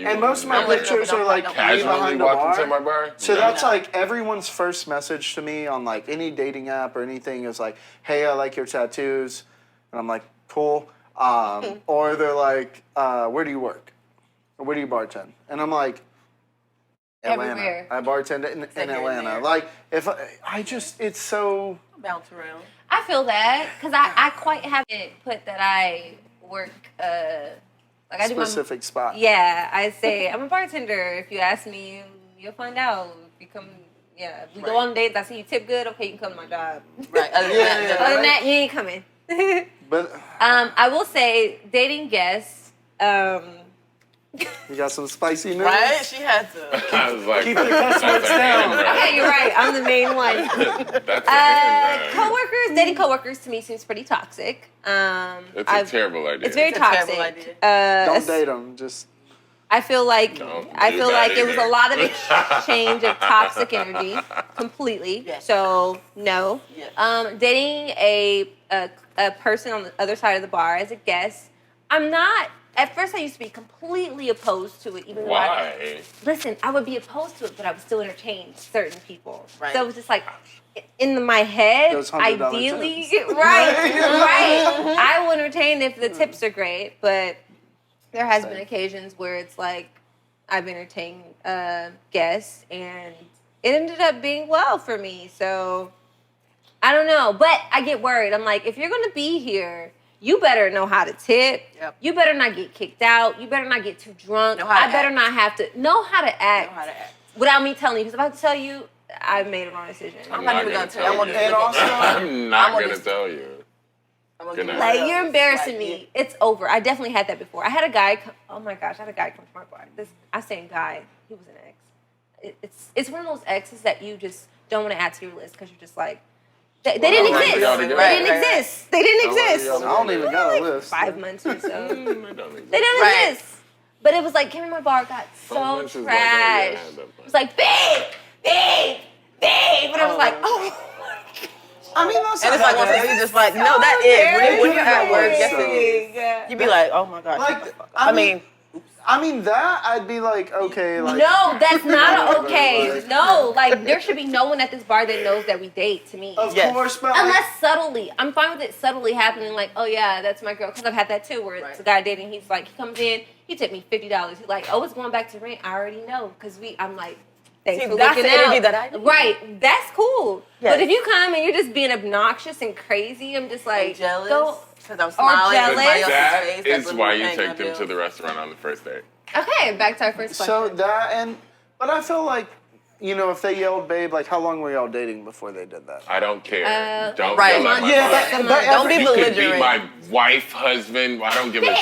and most of my I'm like, pictures no, are like me Casually behind the walking to bar. my bar. So No. that's like everyone's first message to me on like any dating app or anything is like, "Hey, I like your tattoos," and I'm like, "Cool." Or they're like, "Where do you work? Or where do you bartend?" And I'm like, Atlanta. Everywhere. I bartend in you're in Atlanta. there. Like if I just, it's so. Bounce around. I feel that because I quite haven't put that I work. Like I do my. Specific spot. Yeah, I say I'm a bartender. If you ask me, you'll find out. If you come, if we go on dates, I see you tip good. Okay, you can come to my job. Right. Other than that, Other than that, you ain't coming. But I will say dating guests. you got some spicy news. right? She had to. I was like, Keep your cuss that's words a down. hand rub. Okay, you're right. I'm the main one. That's a hand rub. Coworkers, dating coworkers to me seems pretty toxic. It's a terrible idea. It's very It's a terrible toxic. Don't date them. Just I feel like Don't I do feel that like it was a either. lot of exchange of toxic energy, completely. Yes. So no. Yes. Dating a person on the other side of the bar as a guest, I'm not. At first, I used to be completely opposed to it. Even though Why? listen, I would be opposed to it, but I would still entertain certain people. Right. So it was just like in my head, Those $100 ideally, tips. right. I will entertain if the tips are great, but there has been occasions where it's like I've entertained guests, and it ended up being well for me. So I don't know, but I get worried. I'm like, if you're gonna be here, you better know how to tip. Yep. You better not get kicked out. You better not get too drunk. Know how to I better act. not have to know how to act. Know how to act. Without me telling you, because if I tell you, I made a wrong decision. I'm not even gonna tell you. I want to And also- I'm not I'm gonna gonna- tell you. I'm gonna Good give night. you Like, you're those. embarrassing Like, me. It's over. I definitely had that before. I had a guy come, oh my gosh, I had a guy come to my bar. I say guy, he was an ex. It's one of those exes that you just don't want to add to your list because you're just like, They didn't How long exist. were y'all together? They didn't exist. They didn't How long were exist. y'all I don't even got a list. 5 months or so. They don't exist. They didn't Right. exist. But it was like him and my bar got 5 so months is like, oh, yeah, I trash. had that fun. It was like, babe. And I was like, oh. I mean, that's And not it's like that one bad. thing you just like, no, that is. When you're at work, yes it is. You'd be like, oh my gosh. Like, I mean, I mean that I'd be like, okay, like. No, that's not Whatever, okay. like- No, like there should be no one at this bar that knows that we date. To me, Of Yes. course, but like, unless subtly, I'm fine with it subtly happening. Like, oh yeah, that's my girl. Because I've had that too, where it's a guy dating. He's like, he comes in, he tipped me $50. He's like, oh, it's going back to rent. I already know, because I'm like. Thanks See, for that's looking the energy out. that I need. Right, that's cool. Yes. But if you come and you're just being obnoxious and crazy, I'm just like, jealous. go. Because I'm smiling. jealous. Everybody else's That face, that's is what why we you paying take my them to bills. the restaurant on the first date. Okay, back to our first question. so that and, but I feel like, you know, if they yelled babe, like how long were y'all dating before they did that? I don't care. Don't right. yell at my Yeah, wife. but Don't be You could be belligerent. my wife, husband. I don't give a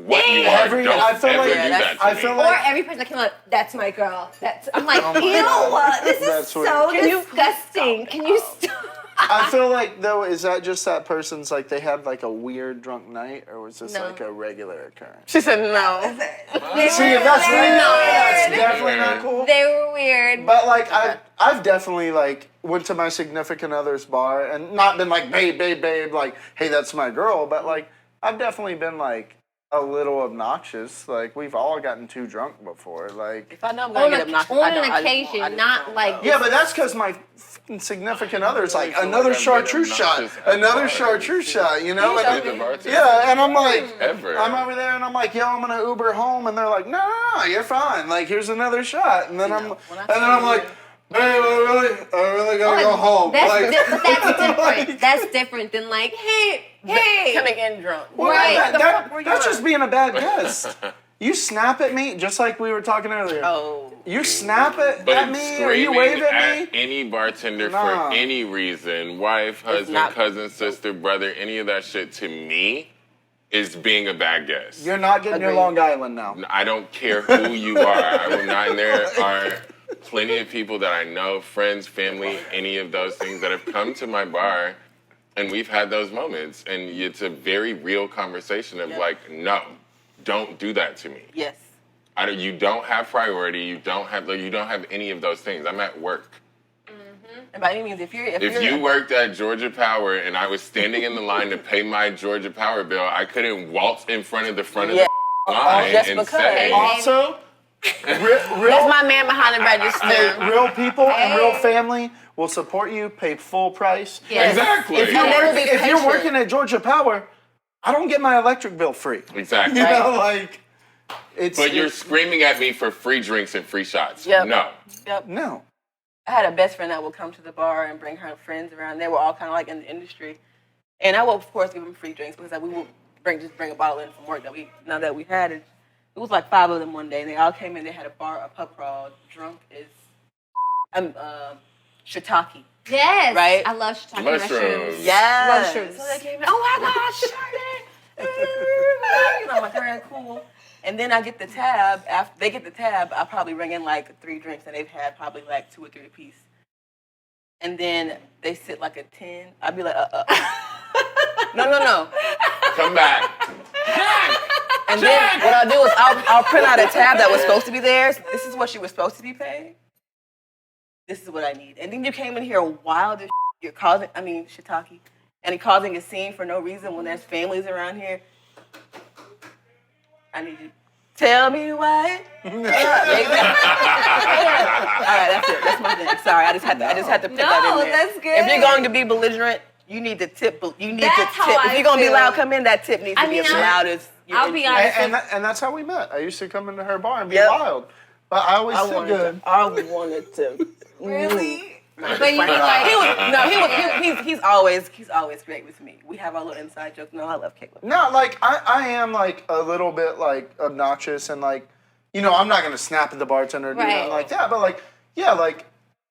what you are. Every- Don't I feel ever like- do that to I me. feel Or like- every person that came up, that's my girl. I'm like, Oh my ew, God. this is That's weird. so Can disgusting. Can you stop? I feel like though, is that just that person's like they had like a weird drunk night, or was this No. like a regular occurrence? She said no. See, if that's regular, that's definitely not cool. They were weird. But like I've definitely like went to my significant other's bar and not been like babe, like hey that's my girl, but like I've definitely been like a little obnoxious. Like we've all gotten too drunk before. Like If I know I'm going to get obnoxious, I on don't. an I occasion, just not don't like. yeah, but that's because my fucking significant other's like feel another like I've been chartreuse shot, obnoxious at another bars. chartreuse shot, you know? With And, the bartender. yeah, and I'm like, Ever. I'm over there and I'm like, yo, I'm gonna Uber home, and they're like, no, you're fine. Like here's another shot, and then I'm like, babe, I really gotta go home. That's Like, but that's different. like- That's different than like, hey. coming in drunk. Well, Right. that's just being a bad guest. You snap at me, just like we were talking earlier. Oh. You snap at But me or you wave screaming at me. any bartender Nah. for any reason, wife, husband, not- cousin, sister, brother, any of that shit to me is being a bad guest. You're not getting your Agreed. Long Island now. I don't care who you are. I will not. And there are plenty of people that I know, friends, family, any of those things that have come to my bar, and we've had those moments. And it's a very real conversation of like, no, don't do that to me. Yes. You don't have priority. You don't have any of those things. I'm at work. And by any means, if If you worked at Georgia Power and I was standing in the line to pay my Georgia Power bill, I couldn't waltz in front of the Yeah. line Just and because. say, Also, That's real, my man behind the register. real people and real family will support you, pay full price. Yes. exactly. If you're, And they will be if you're patient. working at Georgia Power, I don't get my electric bill free. Exactly. You know, like it's. But you're screaming at me for free drinks and free shots. Yep. No. Yep. no. I had a best friend that would come to the bar and bring her friends around. They were all kind of like in the industry, and I would of course give them free drinks because we would bring a bottle in from work that we had it. It was like 5 of them one day, and they all came in. They had a pub crawl. Drunk is shiitake. Yes. Right? I love shiitake Mushrooms. mushrooms. Yes. Love shrooms. So they came in. Oh my gosh, Shardae. You know, I'm like, all right, cool. And then I get the tab. After they get the tab, I probably bring in like 3 drinks, and they've had probably like 2 or 3 apiece. And then they sit like a 10. I'd be like, No. Come back. And then what I'll do is I'll print out a tab that was supposed to be there. This is what she was supposed to be paying. This is what I need. And then you came in here wild as you're causing, shiitake, and you're causing a scene for no reason when there's families around here. I need you. Tell me why. Yeah, exactly. All right, that's it. That's my thing. Sorry, I just had to put that in there. that's good. If you're going to be belligerent, you need to tip. You need That's to how tip. I If you're going to be feel. loud, come in. That tip needs to be as loud as. I'll be honest. And that's how we met. I used to come into her bar and be Yep. wild, but I always feel good. I wanted to. Really? But you were like, He's always great with me. We have our little inside jokes. No, I love Kailonn. No, like I am like a little bit like obnoxious and like, you know, I'm not gonna snap at the bartender or do Right. nothing like that, but like, yeah, like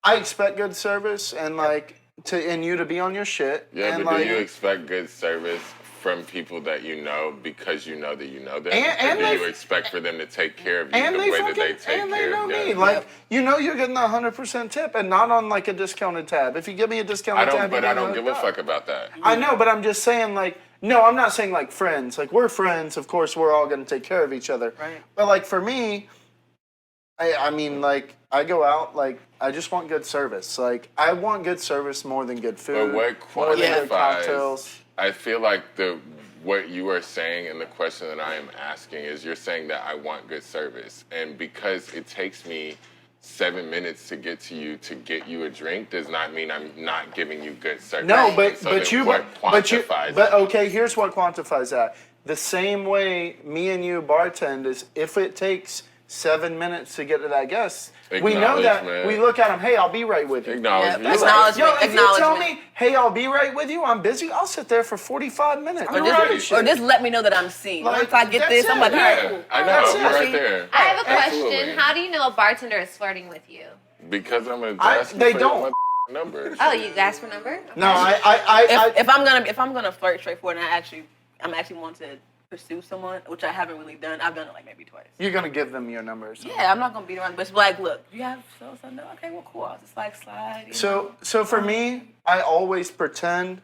I expect good service and like and you to be on your shit. Yeah, and but like, do you expect good service from people that you know because you know that you know them? And or do they- you expect for them to take care of you And the they way fucking, that they take and they care know of me. them? Like, you know you're getting a 100% tip and not on like a discounted tab. If you give me a discounted tab, But you I get don't give a hooked up. fuck about that. I know, but I'm just saying, like, no, I'm not saying like friends. Like, we're friends. Of course, we're all going to take care of each other. Right. But like for me, I mean, like, I go out, like, I just want good service. Like, I want good service more than good food. But what more than good cocktails. quantifies? I feel like what you are saying and the question that I am asking is you're saying that I want good service, and because it takes me 7 minutes to get to you to get you a drink does not mean I'm not giving you good service. No, And so then what quantifies but it? okay, here's what quantifies that. The same way me and you bartend is if it takes 7 minutes to get to that guest, we know that. Acknowledgement. We look at them, hey, I'll be right with you. Acknowledgement. Yeah, acknowledgement. Yo, if you tell Acknowledgement. me, hey, I'll be right with you, I'm busy, I'll sit there for 45 minutes. Or I'm ready just, or just let me know that I'm seen. Like, Once I get that's this, I'm it. like, all right, Yeah, cool. I know. That's You're it. right there. I have a Absolutely. question. How do you know a bartender is flirting with you? Because I'm gonna I- ask you they for don't. your number. Oh, you asked for number? No, I If I'm gonna flirt straightforward, and I'm actually want to pursue someone, which I haven't really done. I've done it like maybe twice. you're gonna give them your numbers. Yeah, I'm not gonna beat around, but it's like, look, you have so no, okay, well, cool. I'll just like slide. You know? So for me, I always pretend,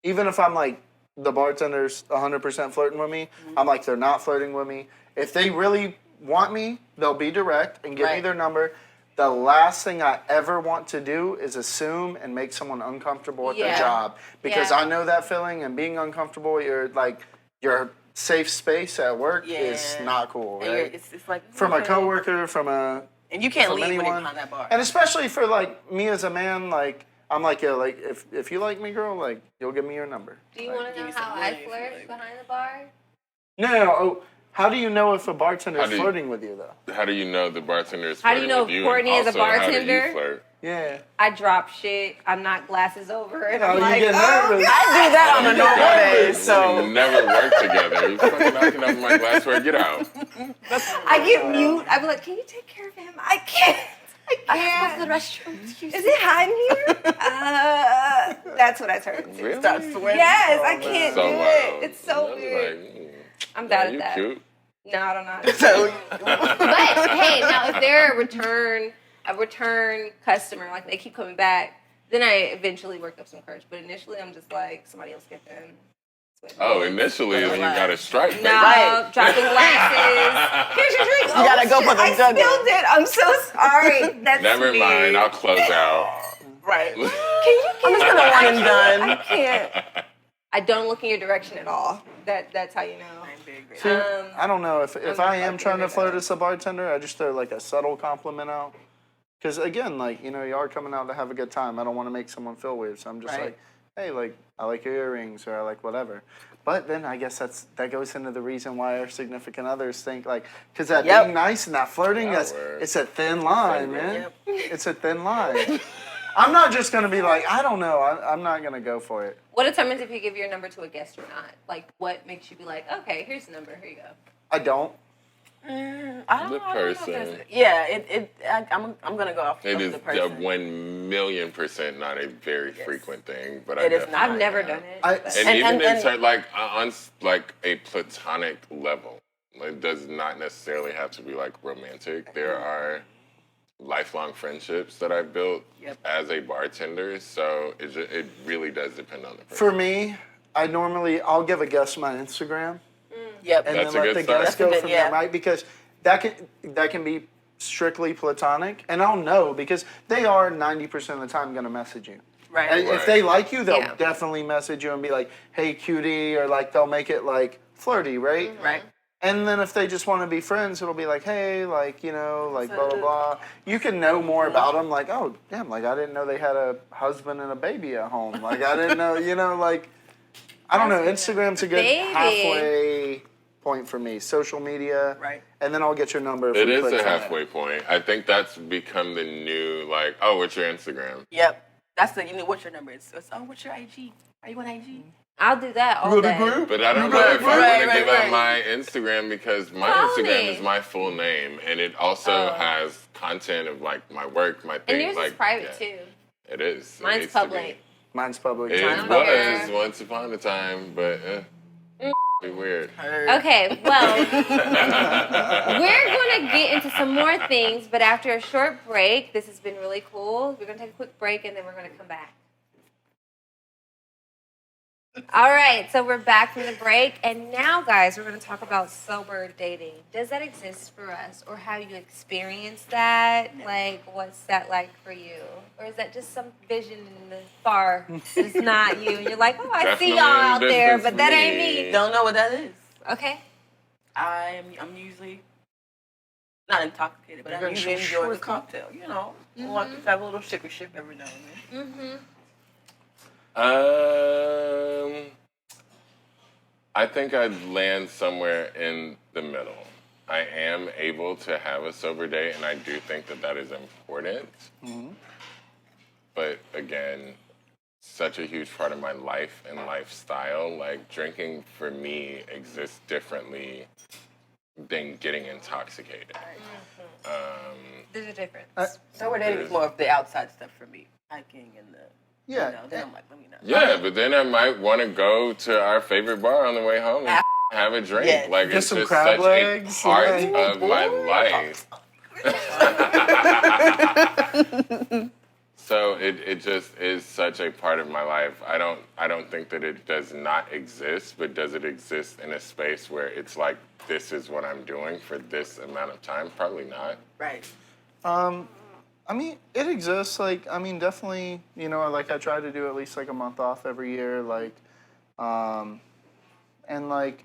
even if I'm like the bartender's 100% flirting with me, I'm like they're not flirting with me. If they really want me, they'll be direct and give me Right. their number. The last thing I ever want to do is assume and make someone uncomfortable at their Yeah. job because Yeah. I know that feeling, and being uncomfortable, your safe space at work is Yeah. not cool, And right? it's like From a okay. coworker, from a and you can't from leave when you're anyone. behind that bar. And especially for like me as a man, like I'm like, yo, like if you like me, girl, like you'll give me your number. Do you want to know me how some I money if you flirt like. behind the bar? No. Oh, how do you know if a bartender How is do you- flirting with you though? How do you know the bartender is How do flirting you know with you? Courtney and is a also, how do bartender? you flirt? Yeah. I drop shit. I'm not glasses over, and Oh, I'm you like, get nervous. I do that on a normal day, We so never work together. You fucking knocking up my glassware. Get out. I get mute. I be like, can you take care of him? I can't. I have can't. The restroom. Is it hot in here? That's what I turn to. Really? start sweating. Yes, I can't So do loud. it. It's so I was weird. like, I'm bad yeah, at you that. cute. No, I don't know. So But hey, now if they're a return customer, like they keep coming back, then I eventually work up some courage. But initially, I'm just like, somebody else get them. Oh, initially when you got a strike. No, Right. dropping glasses. Here's your drink. You gotta go for the I juggle. spilled it. I'm so sorry. That's Never me. mind. I'll close out. right. Can you I'm just gonna one and I done. can't. I don't look in your direction at all. That's how you know. See, I don't know if I'm I am fucking trying to it flirt up. as a bartender, I just throw like a subtle compliment out. Because again, like you are coming out to have a good time. I don't want to make someone feel weird, so I'm just Right. like, hey, like I like your earrings or I like whatever. But then I guess that goes into the reason why our significant others think like, because that Yep. being nice and that flirting, Yeah, that's word. it's a thin line, man. Yep. It's a thin line. I'm not just gonna be like, I don't know. I'm not gonna go for it. What determines if you give your number to a guest or not? Like, what makes you be like, okay, here's the number. Here you go. I don't. I don't The know. I don't know if person. that's- Yeah, I'm gonna go off It of is the a person. 1,000,000% not a very frequent thing, but It I is definitely not. I've never have. done it. I- but- And, And- even and- in turn, like on like a platonic level, it does not necessarily have to be like romantic. There are lifelong friendships that I've built Yep. as a bartender, so it really does depend on the person. For me, I'll give a guest my Instagram. Yep. And That's then a let good the start. guests That's a go good- from yeah. there, right? Because that can be strictly platonic, and I'll know because they are 90% of the time going to message you. Right. And Right. if they like you, they'll Yeah. definitely message you and be like, "Hey, cutie," or like they'll make it like flirty, right? Right. And then if they just want to be friends, it'll be like, "Hey, like like blah blah blah." You can know more about them, like, "Oh, damn, like I didn't know they had a husband and a baby at home. Like I didn't know, like." I don't know. Instagram's a good Baby. halfway point for me. Social media, Right. and then I'll get your number. if It we is click a from there. halfway point. I think that's become the new like, oh, what's your Instagram? Yep. That's the what's your number? It's what's your IG? Are you on IG? I'll do that all Go to day. group? But I don't You know got if it, I want right, to right, give right. out my Instagram because my Follow Instagram me. is my full name, and it also has content of like my work, my And things. yours like is private yeah, too. It is. It Mine's needs to be. public. Mine's public. It Mine's was public. once upon a time, but weird. Okay, well, we're going to get into some more things, but after a short break, this has been really cool. We're going to take a quick break, and then we're going to come back. All right, so we're back from the break, and now, guys, we're going to talk about sober dating. Does that exist for us, or have you experienced that? Like, what's that like for you? Or is that just some vision in the far that's not you? And you're like, oh, I see y'all out there, but that ain't me. Don't know what that is. Okay. I'm usually not intoxicated, but I usually enjoy the cocktail. You know, I want to have a little sugar ship every now and then. Mm-hmm. I think I'd land somewhere in the middle. I am able to have a sober day, and I do think that that is important. Mm-hmm. But again, such a huge part of my life and lifestyle. Like, drinking for me exists differently than getting intoxicated. There's a difference. Sober dating is more of the outside stuff for me, hiking and the. Yeah. You know, then I'm like, let me know. Yeah, but then I might want to go to our favorite bar on the way home and have a drink. Yeah. Like, Get it's some just crab such legs, a part yeah. of my life. So it just is such a part of my life. I don't think that it does not exist, but does it exist in a space where it's like, this is what I'm doing for this amount of time? Probably not. Right. I mean, it exists. Like, I mean, definitely, you know, like I try to do at least like a month off every year. Like, and like,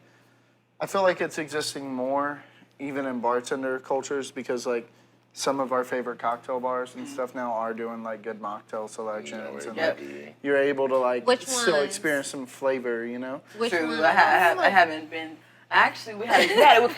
I feel like it's existing more even in bartender cultures because like some of our favorite cocktail bars and stuff now are doing like good mocktail selections and like you're able to like still experience some flavor, you know? True. I haven't been. Actually, we had a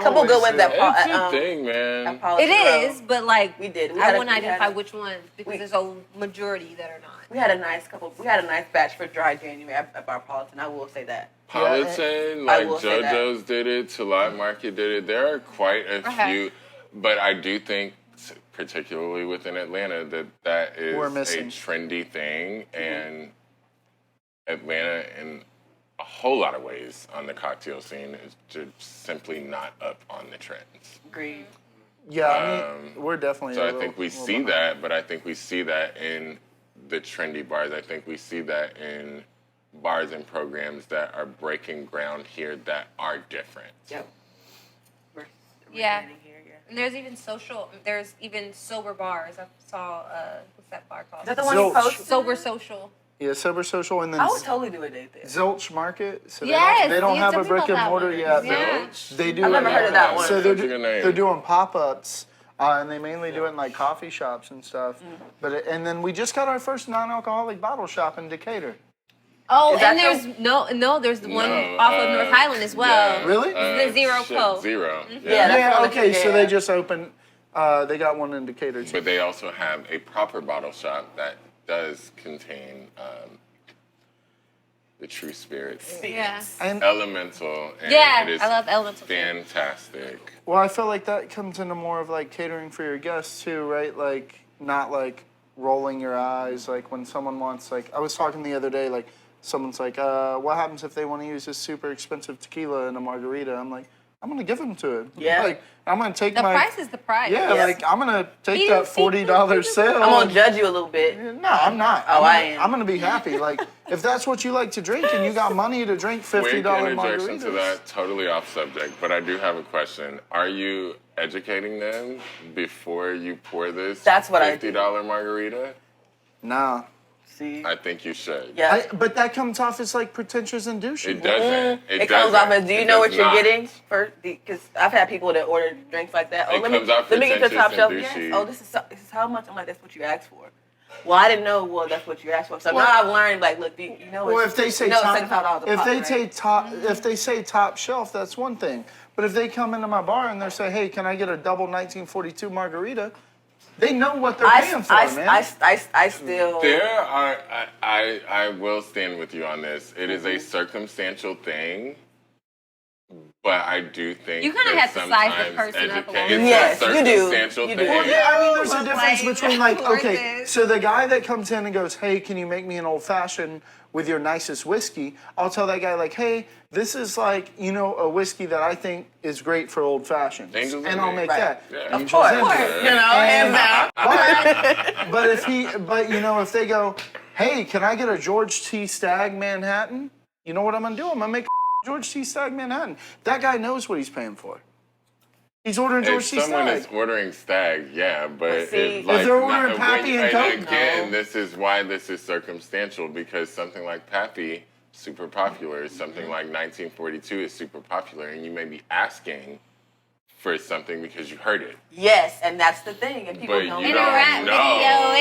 couple good ones that It's a thing, man. It is, but like we did. I want to identify which ones because there's a majority that are not. We had a nice couple. We had a nice batch for dry January at Barpolitan. I will say that. Politan, like JoJo's did it, Talat Market did it. There are quite a few, but I do think, particularly within Atlanta, that is a trendy thing, and Atlanta in a whole lot of ways on the cocktail scene is just simply not up on the trends. Agreed. Yeah, I mean, we're definitely. So I think we see that, but I think we see that in the trendy bars. I think we see that in bars and programs that are breaking ground here that are different. Yep. Yeah. And there's even sober bars. I saw what's that bar called? Is that the one you posted? Sober Social. Yeah, Sober Social, and then I would totally do a date there. Zilch Market. So yes, they don't have a brick and mortar yet. Yeah. They do. I've never heard of that one. So they're doing pop-ups, and they mainly do it in like coffee shops and stuff. And then we just got our first non-alcoholic bottle shop in Decatur. Oh, and there's there's the one off of North Highland as well. Yeah, really? The Zero Co. Zero. Mm-hmm. Yeah. Okay. So they just opened. They got one in Decatur too. But they also have a proper bottle shop that does contain the true spirits. Yeah. And Elemental. And yeah, it is I love Elemental. fantastic. Well, I feel like that comes into more of like catering for your guests too, right? Like not like rolling your eyes. Like when someone wants, like I was talking the other day, like someone's like, what happens if they want to use this super expensive tequila in a margarita? I'm like, I'm going to give them to it. Yeah. Like, I'm going to take The price is the price. Yeah, like, I'm going to take that $40 sale. I'm going to judge you a little bit. No, I'm not. Oh, I am. I'm going to be happy. Like, if that's what you like to drink and you got money to drink $50 Quick interjection margaritas. to that, totally off subject, but I do have a question. Are you educating them before you pour this $50 margarita? Nah. See? I think you should. Yeah. But that comes off as like pretentious and douchey. It doesn't. It comes off as, do you know what you're getting? Because I've had people that order drinks like that. Oh, It let comes off me get the top pretentious shelf. and Yes. douchey. Oh, this is how much? I'm like, that's what you asked for. Well, I didn't know. Well, that's what you asked for. So now I've learned. Like, look, you know. Well, if they say $75 if they say top shelf, that's one thing. But if they come into my bar and they say, "Hey, can I get a double 1942 margarita?" They know what they're paying for, man. I still. There are. I will stand with you on this. It is a circumstantial thing, But I do think You kinda that have to size the sometimes person up a little it's bit. Yes, a you do. circumstantial You do. thing. Well, yeah, I mean, there's a Look difference like between like, worth okay, it. so the guy that comes in and goes, hey, can you make me an old fashioned with your nicest whiskey? I'll tell that guy like, hey, this is like, you know, a whiskey that I think is great for old fashions, Angels and in I'll me. make Right. that. Yeah. Angels Of in course. me. You know, hands down. But you know, if they go, hey, can I get a George T. Stagg Manhattan? You know what I'm gonna do? I'm gonna make a George T. Stagg Manhattan. That guy knows what he's paying for. He's ordering George If T. someone Stagg. is ordering Stag, yeah, but see, if, if like, they're ordering not- Pappy and Coke, again, no. this is why this is circumstantial, because something like Pappy, super popular, something like 1942 is super popular, and you may be asking for something because you heard it. Yes, and that's the thing. And people But don't you In a don't rap know video,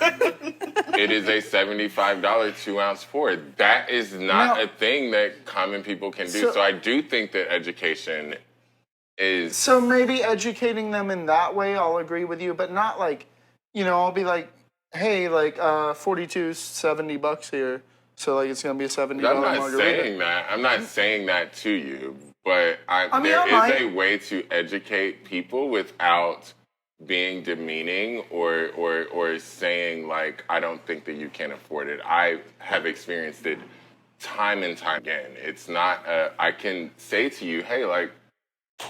that it is a $75 2-ounce pour. That is not No. a thing that common people can do. So- So I do think that education is So maybe educating them in that way, I'll agree with you, but not like, you know, I'll be like, hey, like 42, $70 here. So like it's gonna be a $70 I'm not margarita. saying that. I'm not saying that to you, but mean, there I is might. a way to educate people without being demeaning or saying like I don't think that you can afford it. I have experienced it time and time again. It's not. I can say to you, hey, like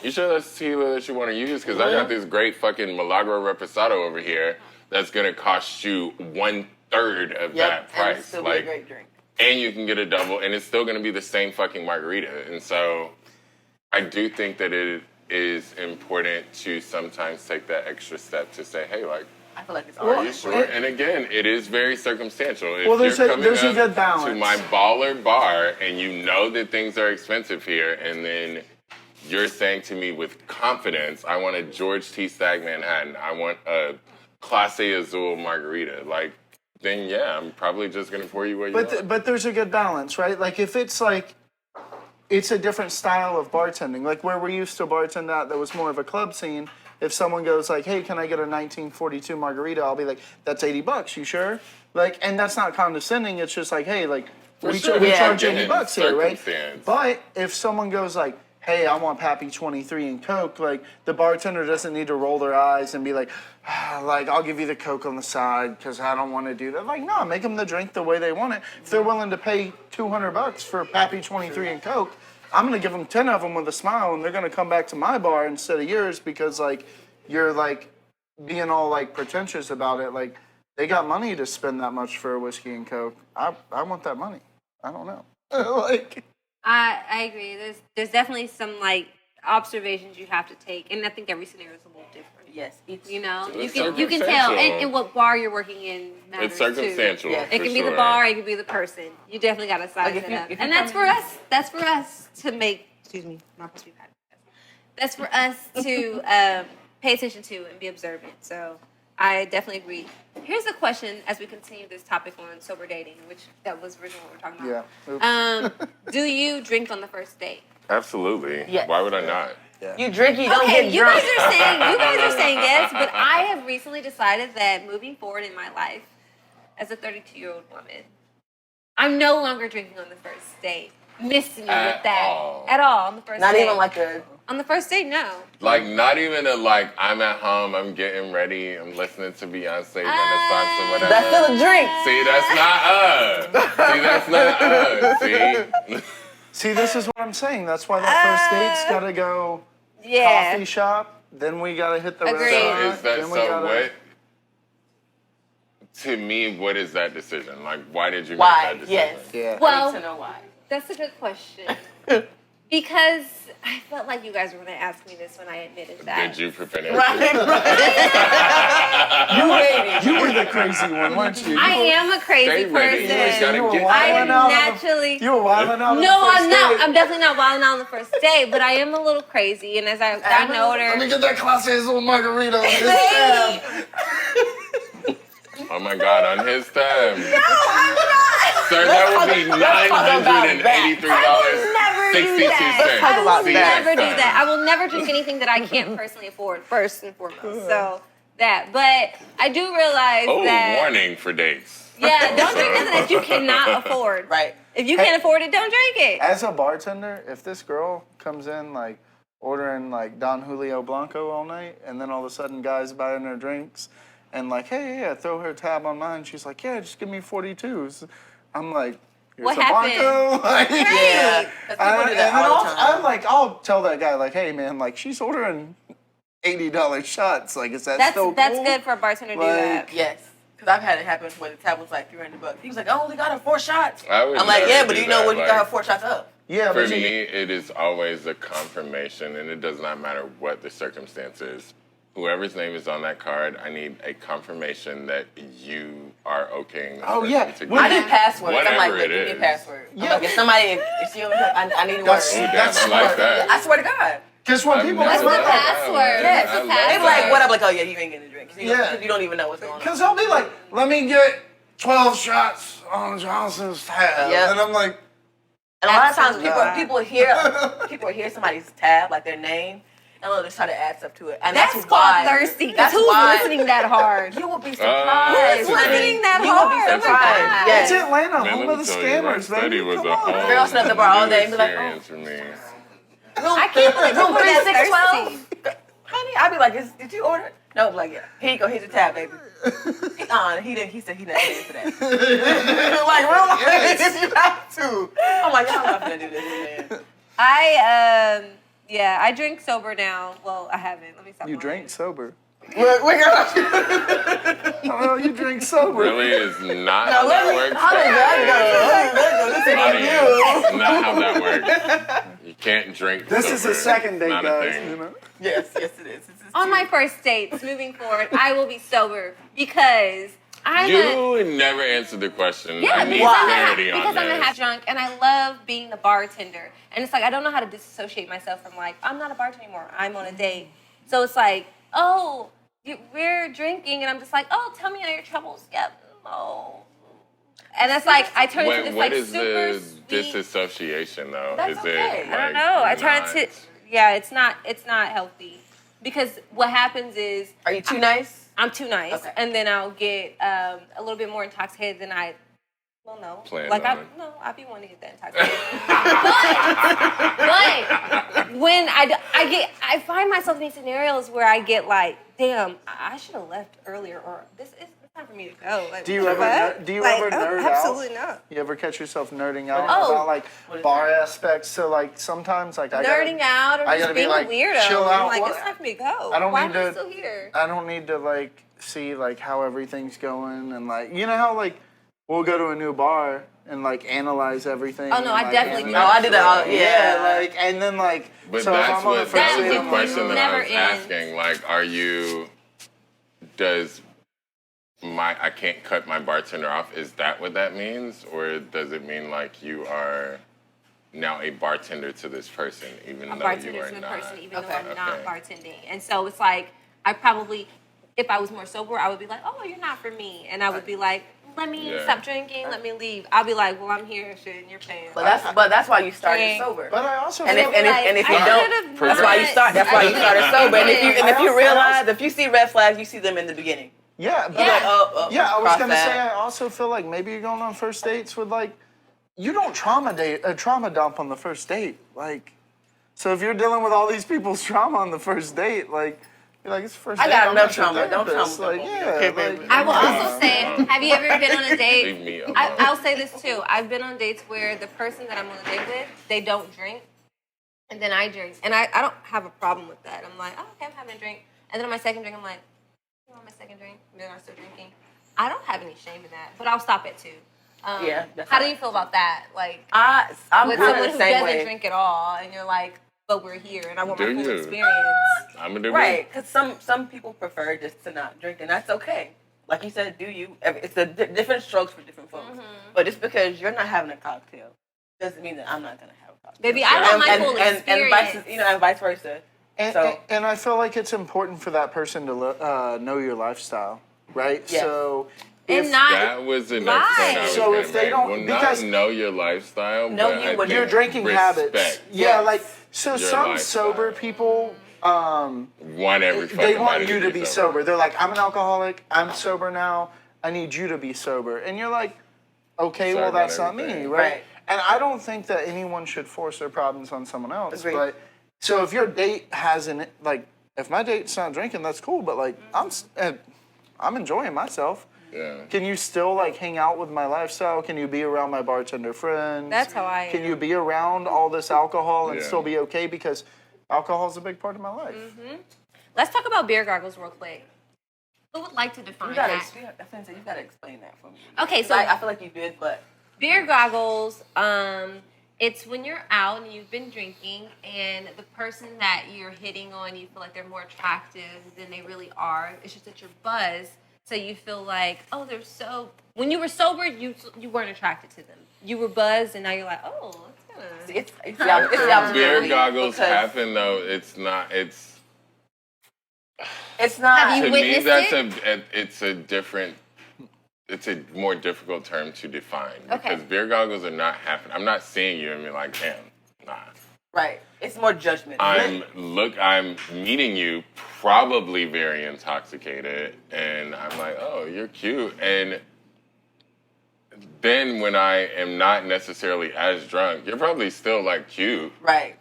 you sure that's tequila that you want to use? Because I got this great fucking Milagro Reposado over here that's gonna cost you 1/3 of that and price. it's still Like, be a great drink. and you can get a double, and it's still going to be the same fucking margarita. And so I do think that it is important to sometimes take that extra step to say, hey, like, I feel like it's are all you sure? And again, it is very circumstantial. If Well, there's you're a- coming there's a up good balance. to my baller bar and you know that things are expensive here, and then you're saying to me with confidence, I want a George T. Stagg Manhattan, I want a Clase Azul margarita, like, then yeah, I'm probably just gonna pour you what you want. But there's a good balance, right? Like if it's like, it's a different style of bartending. Like where we used to bartend at, that was more of a club scene. If someone goes like, hey, can I get a 1942 margarita? I'll be like, that's $80, you sure? Like, and that's not condescending. It's just like, hey, like, we sure. we Yeah, charge again, $80 here, right? circumstance. But if someone goes like, hey, I want Pappy 23 and Coke, like the bartender doesn't need to roll their eyes and be like, like I'll give you the Coke on the side because I don't want to do that. Like, no, make them the drink the way they want it. If they're willing to pay $200 for Pappy 23 and Coke, I'm gonna give them 10 of them with a smile, and they're gonna come back to my bar instead of yours because like you're like being all like pretentious about it. Like they got money to spend that much for a whiskey and Coke. I want that money. I don't know. Like. I agree. There's definitely some like observations you have to take, and I think every scenario is a little different. Yes, each You know, It's you can tell, circumstantial. and what bar you're working in matters It's circumstantial. Yeah. too. It for can be the sure. bar, it can be the person. You definitely got to size Like, if it you- up, if you and that's come for in- us. That's for us to make. Excuse me, my puppy pad. That's for us to pay attention to and be observant. So I definitely agree. Here's a question as we continue this topic on sober dating, which that was originally what we're talking about. Yeah. Do you drink on the first date? Absolutely. Yes. Why would I not? You drink, you don't Okay, get you drunk. guys are saying yes, but I have recently decided that moving forward in my life as a 32-year-old woman, I'm no longer drinking on the first date. Miss me with At that all. at all on the first Not date. even like a. On the first date, no. Like, not even a, like, I'm at home, I'm getting ready, I'm listening to Beyonce, Renaissance, or whatever. That's still a drink. See, that's not us. See, that's not us. See? See, this is what I'm saying. That's why that first date's got to go Yeah. coffee shop. Then we got to hit the Agreed. restaurant. So is that, then we so gotta, what, to me, what is that decision? Like, why did you Why? make that decision? Yes. Yeah. I need Well, to know why. that's a good question. Because I felt like you guys were going to ask me this when I admitted that. Did you prepare it? You waited. You were the crazy one, weren't you? I am a crazy Stay ready. You just person. gotta You were get I am wilding out on the- naturally. You were wilding out on No, the first I'm not. date. I'm definitely not wilding out on the first date, but I am a little crazy. And as I've gotten Let me older, get that Clase Azul margarita on this tab. Oh my God, on his time. no, I'm not. Sir, that would be $983.62. I will See you never next do time. that. I will never drink anything that I can't personally afford, first and foremost. So that. But I do realize Oh, that. warning for dates. Yeah, don't drink nothing that you cannot afford. Right. If you can't afford it, don't drink it. As a bartender, if this girl comes in like ordering like Don Julio Blanco all night, and then all of a sudden guys buying her drinks, and like, hey, yeah, throw her tab on mine. She's like, yeah, just give me 42s. I'm like, here's What a Blanco. Like, Yeah. 'Cause people do that all the time. I'll tell that guy like, hey man, like she's ordering $80 shots. Like, is that That's still cool? that's good for a bartender to do that. Yes. Because I've had it happen where the tab was like $300. He was like, I only got her 4 shots. I would I'm like, never yeah, but do do you know that, when you like- got her 4 shots up? Yeah, For but me, it is always a confirmation, and it does not matter what the circumstance is. Whoever's name is on that card, I need a confirmation that you are okaying this Oh, person yeah. to When I get do passwords. I'm like, whatever look, it give me a is. password. I'm Yeah. like, if somebody, if she, I need a word. That's- Ooh, damn, That's I like smart. that. I swear to God. because when I've people never That's come the up, done that. password. Yes. That's the I love They be password. like, what? I'm like, oh yeah, you ain't getting a drink. Yeah. You don't even know what's going on. because they'll be like, let me get 12 shots on Johnson's tab. Yeah. And I'm like, And a lot of times Absolutely. people hear somebody's tab, like their name, and they'll just try to add stuff to it. And That's that's, called why. thirsty. Because That's who's why. listening that hard? You will be Who's surprised. honey. listening that You will be hard? Oh my surprised. God. it's Yes. Atlanta, Man, home let of me the tell you, my scammers, study baby. was Come a on. whole Girls sit at the bar all day and be like, experience for me. I can't believe Room people that 3612. thirsty. Honey, I'd be like, did you order? No, I'm like, yeah. Here you go. Here's your tab, baby. He didn't. He said he not paying for that. Like, real life, if you have to. I'm like, y'all not gonna do this, man. I drink sober now. Well, I haven't. Let me stop. You lying. drink sober. We're gonna. Oh, you drink sober. Really is not how Let that me. works. How does that go? Audience, not how that works. You can't drink This is sober. a second date, Not a guys. thing. You know? Yes, it is. On my first dates, moving forward, I will be sober because I'm You never answered the question. Yeah, I need because clarity on I'm this. a half drunk and I love being the bartender. And it's like I don't know how to disassociate myself from like I'm not a bartender anymore. I'm on a date. So it's like, oh, we're drinking, and I'm just like, oh, tell me all your troubles. Yep. Oh. And it's like I turn into this What like is super the sweet. disassociation though? That's is okay. it I don't like, know. I turn not- into yeah. It's not healthy because what happens is Are you too nice? I'm too nice, Okay. and then I'll get a little bit more intoxicated than I. Well, no. Planned Like on. I'd be wanting to get that intoxicated. but when I find myself in these scenarios where I get like, damn, I should have left earlier, or it's time for me to go. Like, Do you what? ever nerd out? Absolutely not. You ever catch yourself nerding out Oh. about like bar aspects? So like sometimes like I Nerding gotta, out or I just gotta be being like, a weirdo. chill I'm out. like, What- it's time for me to go. I don't Why need am I to- still here? I don't need to like see like how everything's going and like you know how like we'll go to a new bar and like analyze everything. Oh, no, and, I definitely analyze- Oh, I did that all. Yeah. like and then like But so if that's I'm on the what first that was date, the I'm question like, that I never was ends. asking. Like, are you? Does I can't cut my bartender off? Is that what that means, or does it mean like you are now a bartender to this person, even A though bartender you are to the not? person, even though Okay. I'm not Okay. bartending. And so it's like, I probably, if I was more sober, I would be like, oh, you're not for me. And I would be like, let me Yeah. stop drinking, let me leave. I'll be like, well, I'm here, shit, and you're paying. But that's why you started Dang. sober. But I also And feel if you I don't, should've that's why you not- start. That's why you started sober. And if you I realize, if you see red flags, you see them in the beginning. yeah, but Yeah. like, I I was gonna say I also feel like maybe you're going on first dates with like you don't trauma dump on the first date. Like so if you're dealing with all these people's trauma on the first date, like you're like it's the first I date. got I'm enough not your trauma. Don't therapist. trauma Like dump on me, yeah, okay, like, baby? I will also say, have you ever been on a Leave date? me alone. I'll say this too. I've been on dates where the person that I'm on a date with, they don't drink, and then I drink. And I don't have a problem with that. I'm like, oh, okay, I'm having a drink. And then on my second drink, I'm like, you want my second drink? And then I'm still drinking. I don't have any shame in that, but I'll stop at 2. Yeah, that's How do fine. you feel about that? Like, I'm with kind someone of who the same doesn't way. drink at all, and you're like, but we're here, and I want my Do full you? experience. I'm gonna do Right, because some people prefer just to not drink, and that's okay. Like you said, do you? It's a different strokes for different folks. But just because you're not having a cocktail doesn't mean that I'm not gonna have a cocktail. Baby, I want my full and experience. and vice versa. And I feel like it's important for that person to know your lifestyle, right? Yes. So And if not That was the next point I was So gonna if they make. don't- Well, because- not know your lifestyle, Know but you I when think your drinking respect habits, yeah, Yes. like so your some lifestyle. sober people, Want every they fucking want body you to be sober. They're like, I'm an alcoholic. I'm sober now. I need you to be sober, and you're like, okay, Sorry well about that's not me, everything. right? Right. And I don't think that anyone should force their problems on someone else. Agreed. But so if your date hasn't, like, if my date's not drinking, that's cool. But like, I'm enjoying myself. Yeah. Can you still like hang out with my lifestyle? Can you be around my bartender friends? That's how I am. Can you be around all this alcohol and Yeah. still be okay? Because alcohol is a big part of my life. Let's talk about beer goggles real quick. Who would like to define You gotta, that? you gotta explain that for me. Okay, so I feel like you did, but beer goggles, it's when you're out and you've been drinking and the person that you're hitting on, you feel like they're more attractive than they really are. It's just that you're buzzed. So you feel like, oh, they're so... When you were sober, you weren't attracted to them. You were buzzed, and now you're like, oh, it's kind of... it's the opposite. Beer goggles because happen though. It's not. It's not. Have you To me, witnessed that's it's a different. It's a more difficult term to define Okay. because beer goggles are not happening. I'm not seeing you and be like, damn, nah. Right. It's more judgment. I'm meeting you probably very intoxicated, and I'm like, oh, you're cute. And then when I am not necessarily as drunk, you're probably still like cute, Right.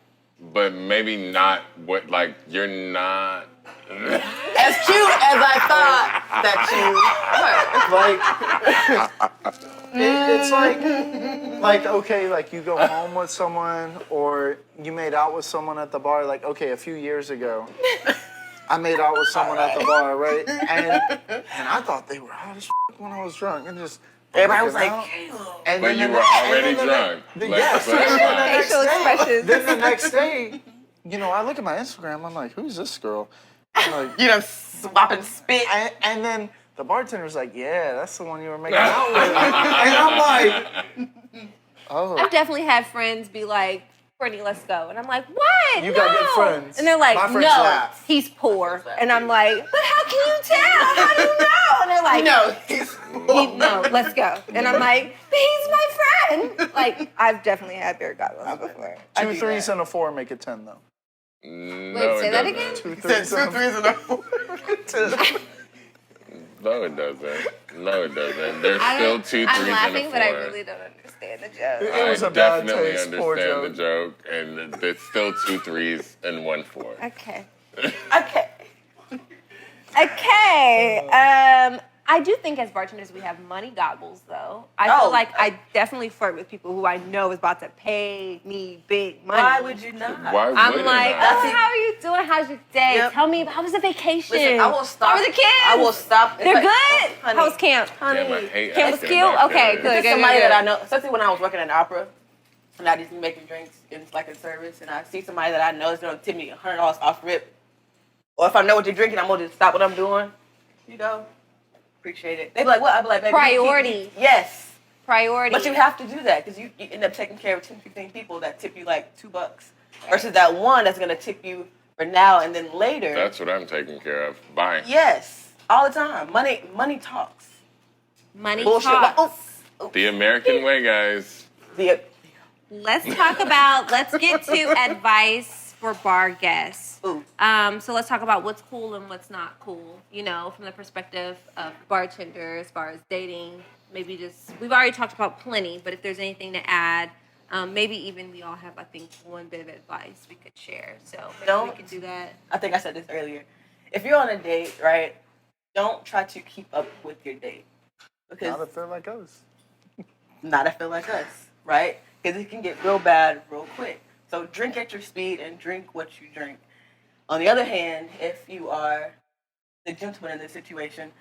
but maybe not what like you're not. As cute as I thought that It's like okay, like you go home with someone or you made out with someone at the bar. Like okay, a few years ago, I made out with someone at the bar, right? And I thought they were hot as when I was drunk, and just everybody was like, out. Kailonn. And But then you the were next- already and then drunk. Yes. But it's fine. Facial expressions. Then the next day, you know, I look at my Instagram. I'm like, who's this girl? I'm like, You know, swapping spit. and then the bartender's like, yeah, that's the one you were making out with. And I'm like, oh. I've definitely had friends be like, Courtney, let's go. And I'm like, what? You No. got good friends. And they're like, My no, friends laugh. he's poor. And I'm like, but how can you tell? How do you know? And they're like, no, let's go. And I'm like, but he's my friend. Like, I've definitely had beer goggles before. I 2 do 3s that. and a 4 make it 10 though. No, say it that doesn't. again? 2 3s and a 4. No, it doesn't. No, it doesn't. There's I still don't- 2 3s I'm and a laughing, 4. but I really don't understand the joke. It was I a bad definitely taste, poor understand the joke, and there's still 2 3s and 1 4. Okay. Okay. Okay. I do think as bartenders we have money goggles though. I feel like I definitely flirt with people who I know is about to pay me big money. Why would you not? Why I'm wouldn't like, I? oh, how are you doing? How's your day? Yep. Tell me, how was the vacation? Listen, I will stop. How were the kids? I will stop. It's They're like, good? oh, honey, How was camp? honey. Damn, I hate Camp was asking cute? about Okay, that. good. This is somebody that I know, especially when I was working at an opera, and I just be making drinks in like a service, and I see somebody that I know is gonna tip me $100 off rip, or if I know what you're drinking, I'm gonna just stop what I'm doing. You know, appreciate it. They be like, what? I be like, baby, Priority. Yes, Priority. but you have to do that because you end up taking care of 10, 15 people that tip you like $2, versus that one that's gonna tip you for now and then later. That's what I'm taking care of. Bye. Yes, all the time. Money talks. Money Bullshit. talks. The American way, guys. Let's get to advice for bar guests. Ooh. So let's talk about what's cool and what's not cool, you know, from the perspective of bartender as far as dating. Maybe just, we've already talked about plenty, but if there's anything to add, maybe even we all have, I think, one bit of advice we could share. So maybe we could do that. I think I said this earlier. If you're on a date, right, don't try to keep up with your date. Because Not if they're like us. not if they're like us, right? Because it can get real bad real quick. So drink at your speed and drink what you drink. On the other hand, if you are the gentleman in this situation,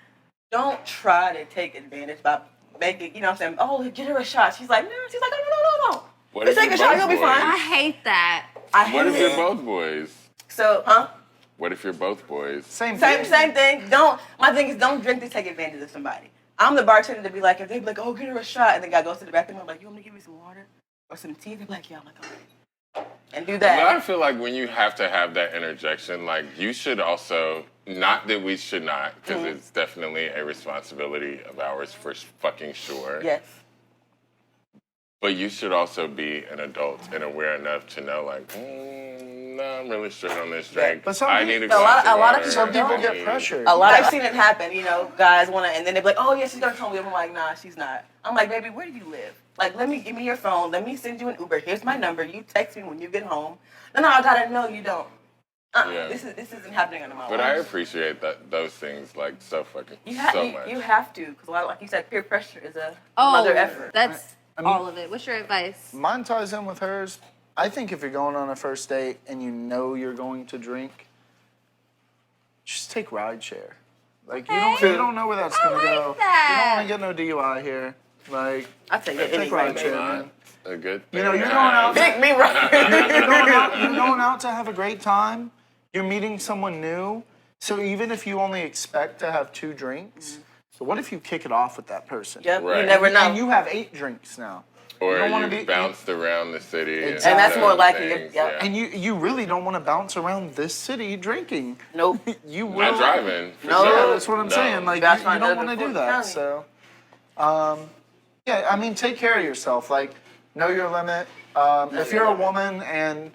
don't try to take advantage by making, you know what I'm saying, oh, get her a shot. She's like, no. She's like, no. What Just if take a you're shot, both you'll be boys? fine. I hate that. What if hate you're it. both boys? So, What if you're both boys? Same thing. Same thing. My thing is, don't drink to take advantage of somebody. I'm the bartender to be like, if they be like, oh, get her a shot, and the guy goes to the bathroom, I'm like, you want me to give you some water or some tea? They're like, yeah. I'm like, all right. And do But I that. feel like when you have to have that interjection, like you should also, not that we should not, because it's definitely a responsibility of ours for fucking sure. Yes. But you should also be an adult and aware enough to know, like, no, I'm really straight on this drink. But some I people- need to a go lot- out to a lot of water. people Some people I get need- pressured. A lot. I've seen it happen. You know, guys want to, and then they're like, "Oh yeah, she's gonna call me up." I'm like, "Nah, she's not." I'm like, "Baby, where do you live? Like, give me your phone. Let me send you an Uber. Here's my number. You text me when you get home." No, I gotta know you don't. Yeah. This isn't happening on my But watch. I appreciate those things like so fucking You much. you have to, because like you said, peer pressure is a mother effort. That's I mean- all of it. What's your advice? Mine ties in with hers. I think if you're going on a first date and you know you're going to drink, just take rideshare. Like you don't know where that's gonna like go. that. You don't want to get no DUI here. Like I take it take anyway, rideshare, baby. man. A good thing. You know, you're to going out. have. Pick me right. You're going out to have a great time. You're meeting someone new. So even if you only expect to have 2 drinks, so what if you kick it off with that person? Yep, Right. you never know. And you have 8 drinks now. Or don't wanna you be- bounced around the city. Exactly. And that's more likely, things, yeah. And you really don't want to bounce around this city drinking. Nope. You will. Not driving. For No. sure. Yeah, that's what I'm No. saying. Like That's you fine. don't want to do that. County. So, yeah, I mean, take care of yourself. Like, know your limit. If you're a woman and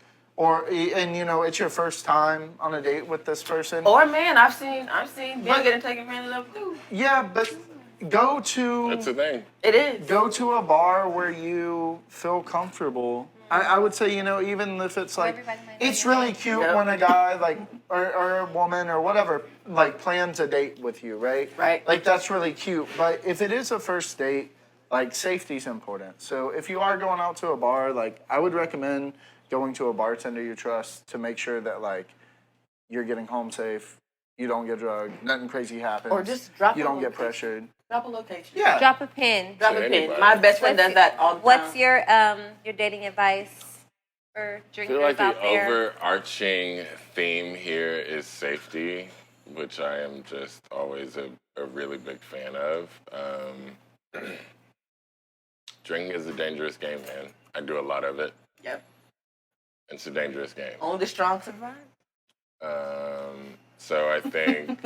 you know it's your first time on a date with this person. Or man, I've seen men But- getting taken advantage of too. Yeah, but go to That's the thing. It is. go to a bar where you feel comfortable. I would say, you know, even if it's like, everybody might know it's your really name. cute Yep. when a guy like or a woman or whatever like plans a date with you, right? Right. Like that's really cute. But if it is a first date, like safety's important. So if you are going out to a bar, like I would recommend going to a bartender you trust to make sure that like you're getting home safe, you don't get drugged, nothing crazy happens. Or just drop you a don't get location. pressured. Drop a location. Yeah. Drop a pin. Drop To a pin. anybody. My best friend does that all the time. What's your dating advice for I drinkers feel like out the there? overarching theme here is safety, which I am just always a really big fan of. Drinking is a dangerous game, man. I do a lot of it. Yep. It's a dangerous game. Only the strong survive. So I think,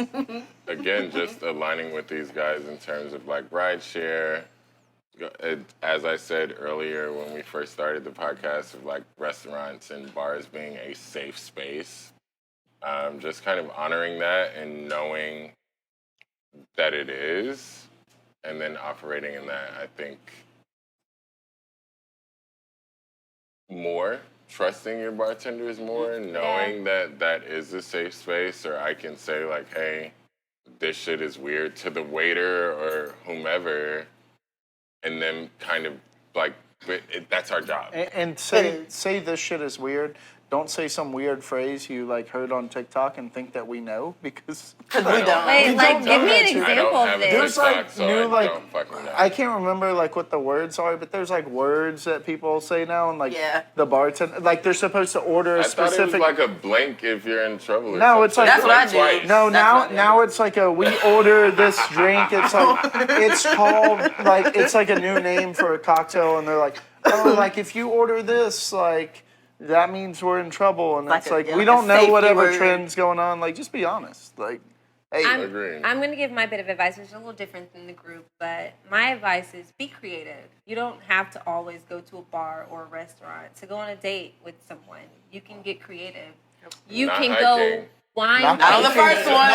again, just aligning with these guys in terms of like rideshare. As I said earlier when we first started the podcast, of like restaurants and bars being a safe space. Just kind of honoring that and knowing that it is, and then operating in that, I think, more. Trusting your bartenders more, knowing that that is a safe space, or I can say like, hey, this shit is weird to the waiter or whomever, and then kind of like, that's our job. And say this shit is weird. Don't say some weird phrase you like heard on TikTok and think that we know because Because we don't. Wait, We like, don't give know me that an shit. I example don't of have a this. There's TikTok, like so new I like don't fucking know. I can't remember like what the words are, but there's like words that people say now and like Yeah. the bartender like they're supposed to order a I thought it was specific. like a blink if you're in trouble. Or No, it's something. like- That's what I do. Twice. No, That's now what I do. now it's like a we order this drink. It's like it's called like it's like a new name for a cocktail, and they're like, oh, like if you order this, like that means we're in trouble, and Like it's a- like yeah, we like a don't know safety whatever word. trends going on. Like just be honest. Like, hey, Agreed. I'm going to give my bit of advice, which is a little different than the group, but my advice is be creative. You don't have to always go to a bar or a restaurant to go on a date with someone. You can get creative. You Not can hiking. go wine Not Not on the tasting. first one. no.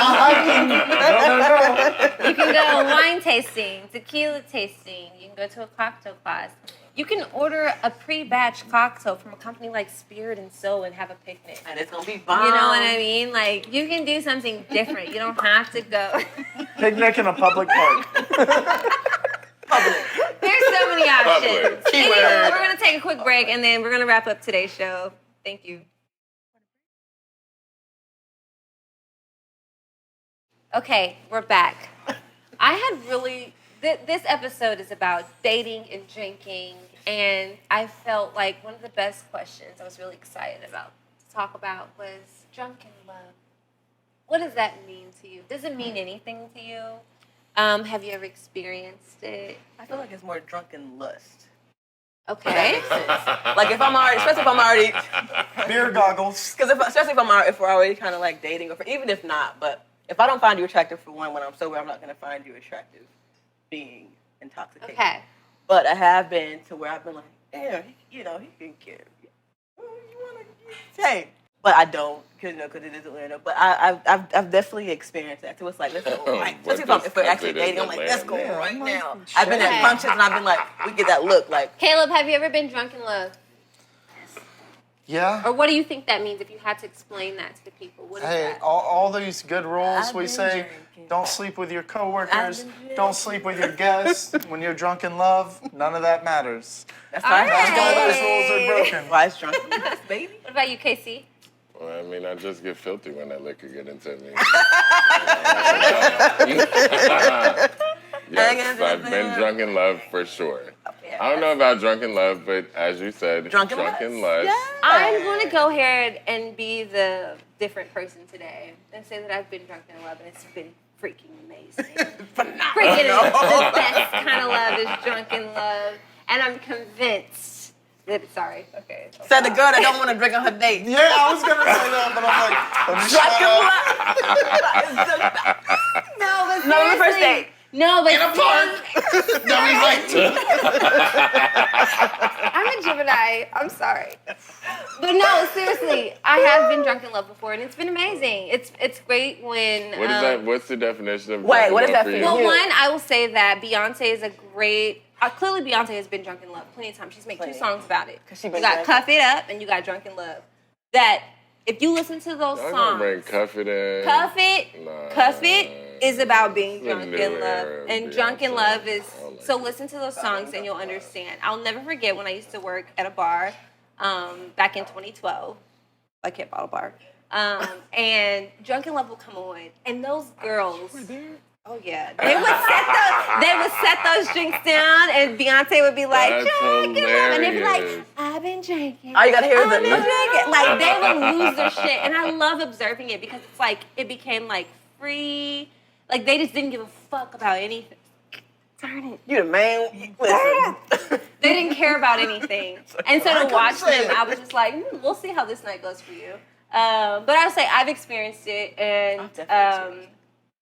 You can go wine tasting, tequila tasting. You can go to a cocktail class. You can order a pre-batch cocktail from a company like Spirit and Soul and have a picnic. And it's going to be bomb. You know what I mean? Like, you can do something different. You don't have to go. Picnic in a public park. There's so many options. Public. Anyway, Keyword. we're going to take a quick break, and then we're going to wrap up today's show. Thank you. Okay, we're back. I had really... This episode is about dating and drinking, and I felt like one of the best questions I was really excited about to talk about was drunken love. What does that mean to you? Does it mean anything to you? Have you ever experienced it? I feel like it's more drunken lust. Okay. Like if I'm already, especially if I'm already, Beer goggles. because if we're already kind of like dating, or even if not, but if I don't find you attractive for one, when I'm sober, I'm not going to find you attractive being intoxicated. Okay. But I have been to where I've been like, yeah, he can get. You want to? Hey, but I don't, because it is Atlanta. But I've definitely experienced that. So it's like, let's go right. Especially if we're actually dating, I'm like, let's go right now. I've been at functions and I've been like, we get that look like. Caleb, have you ever been drunk in love? Yeah. Or what do you think that means if you had to explain that to the people? What is Hey, that? all these good rules I've we been say. drinking. Don't sleep with your coworkers. I've been drinking. Don't sleep with your guests. When you're drunk in love, none of that matters. That's why That's why those rules are broken. Why it's drunk, baby. What about you, Casey? Well, I mean, I just get filthy when that liquor get into me. Yes, I've been drunk in love for sure. I don't know about drunk in love, but as you said, Drunk in lust. Yeah. I'm going to go ahead and be the different person today and say that I've been drunk in love and it's been freaking amazing. Freaking the best kind of love is drunk in love. And I'm convinced that, sorry, okay. Said the girl that don't want to drink on her date. Yeah, I was gonna say that, but I'm like, let me shut up. No, but No, the first seriously. date. No, but In a park. No, he's like, I'm a Gemini. I'm sorry. But no, seriously, I have been drunk in love before, and it's been amazing. It's great when. What is that? What's the definition of Wait, drunk what in is love that for for you? Well, you? one, I will say that Beyonce is a great. Clearly, Beyonce has been drunk in love plenty of times. She's made 2 songs about it. She You been got drinking. Cuff It Up and you got Drunk in Love. That if you listen to those I'm gonna songs, bring Cuff It in. Cuff It is about being It's a drunk new in love, era of and Drunk in Beyonce. Love is. I like So it. listen to those songs and you'll understand. I'll never forget when I used to work at a bar back in 2012, like Hit Bottle Bar, and Drunk in Love will come on, and those girls. Oh yeah, they would set those drinks down, and Beyonce would be like, That's "Drunk in Love," and they'd be like, hilarious. "I've been drinking." All you gotta hear is I've been the. drinking. Like they would lose their shit, and I love observing it because it's like it became like free. Like they just didn't give a fuck about anything. Darn it. You the man. Listen. They didn't care about anything. And so to watch them, I was just like, we'll see how this night goes for you. But I would say I've experienced it, and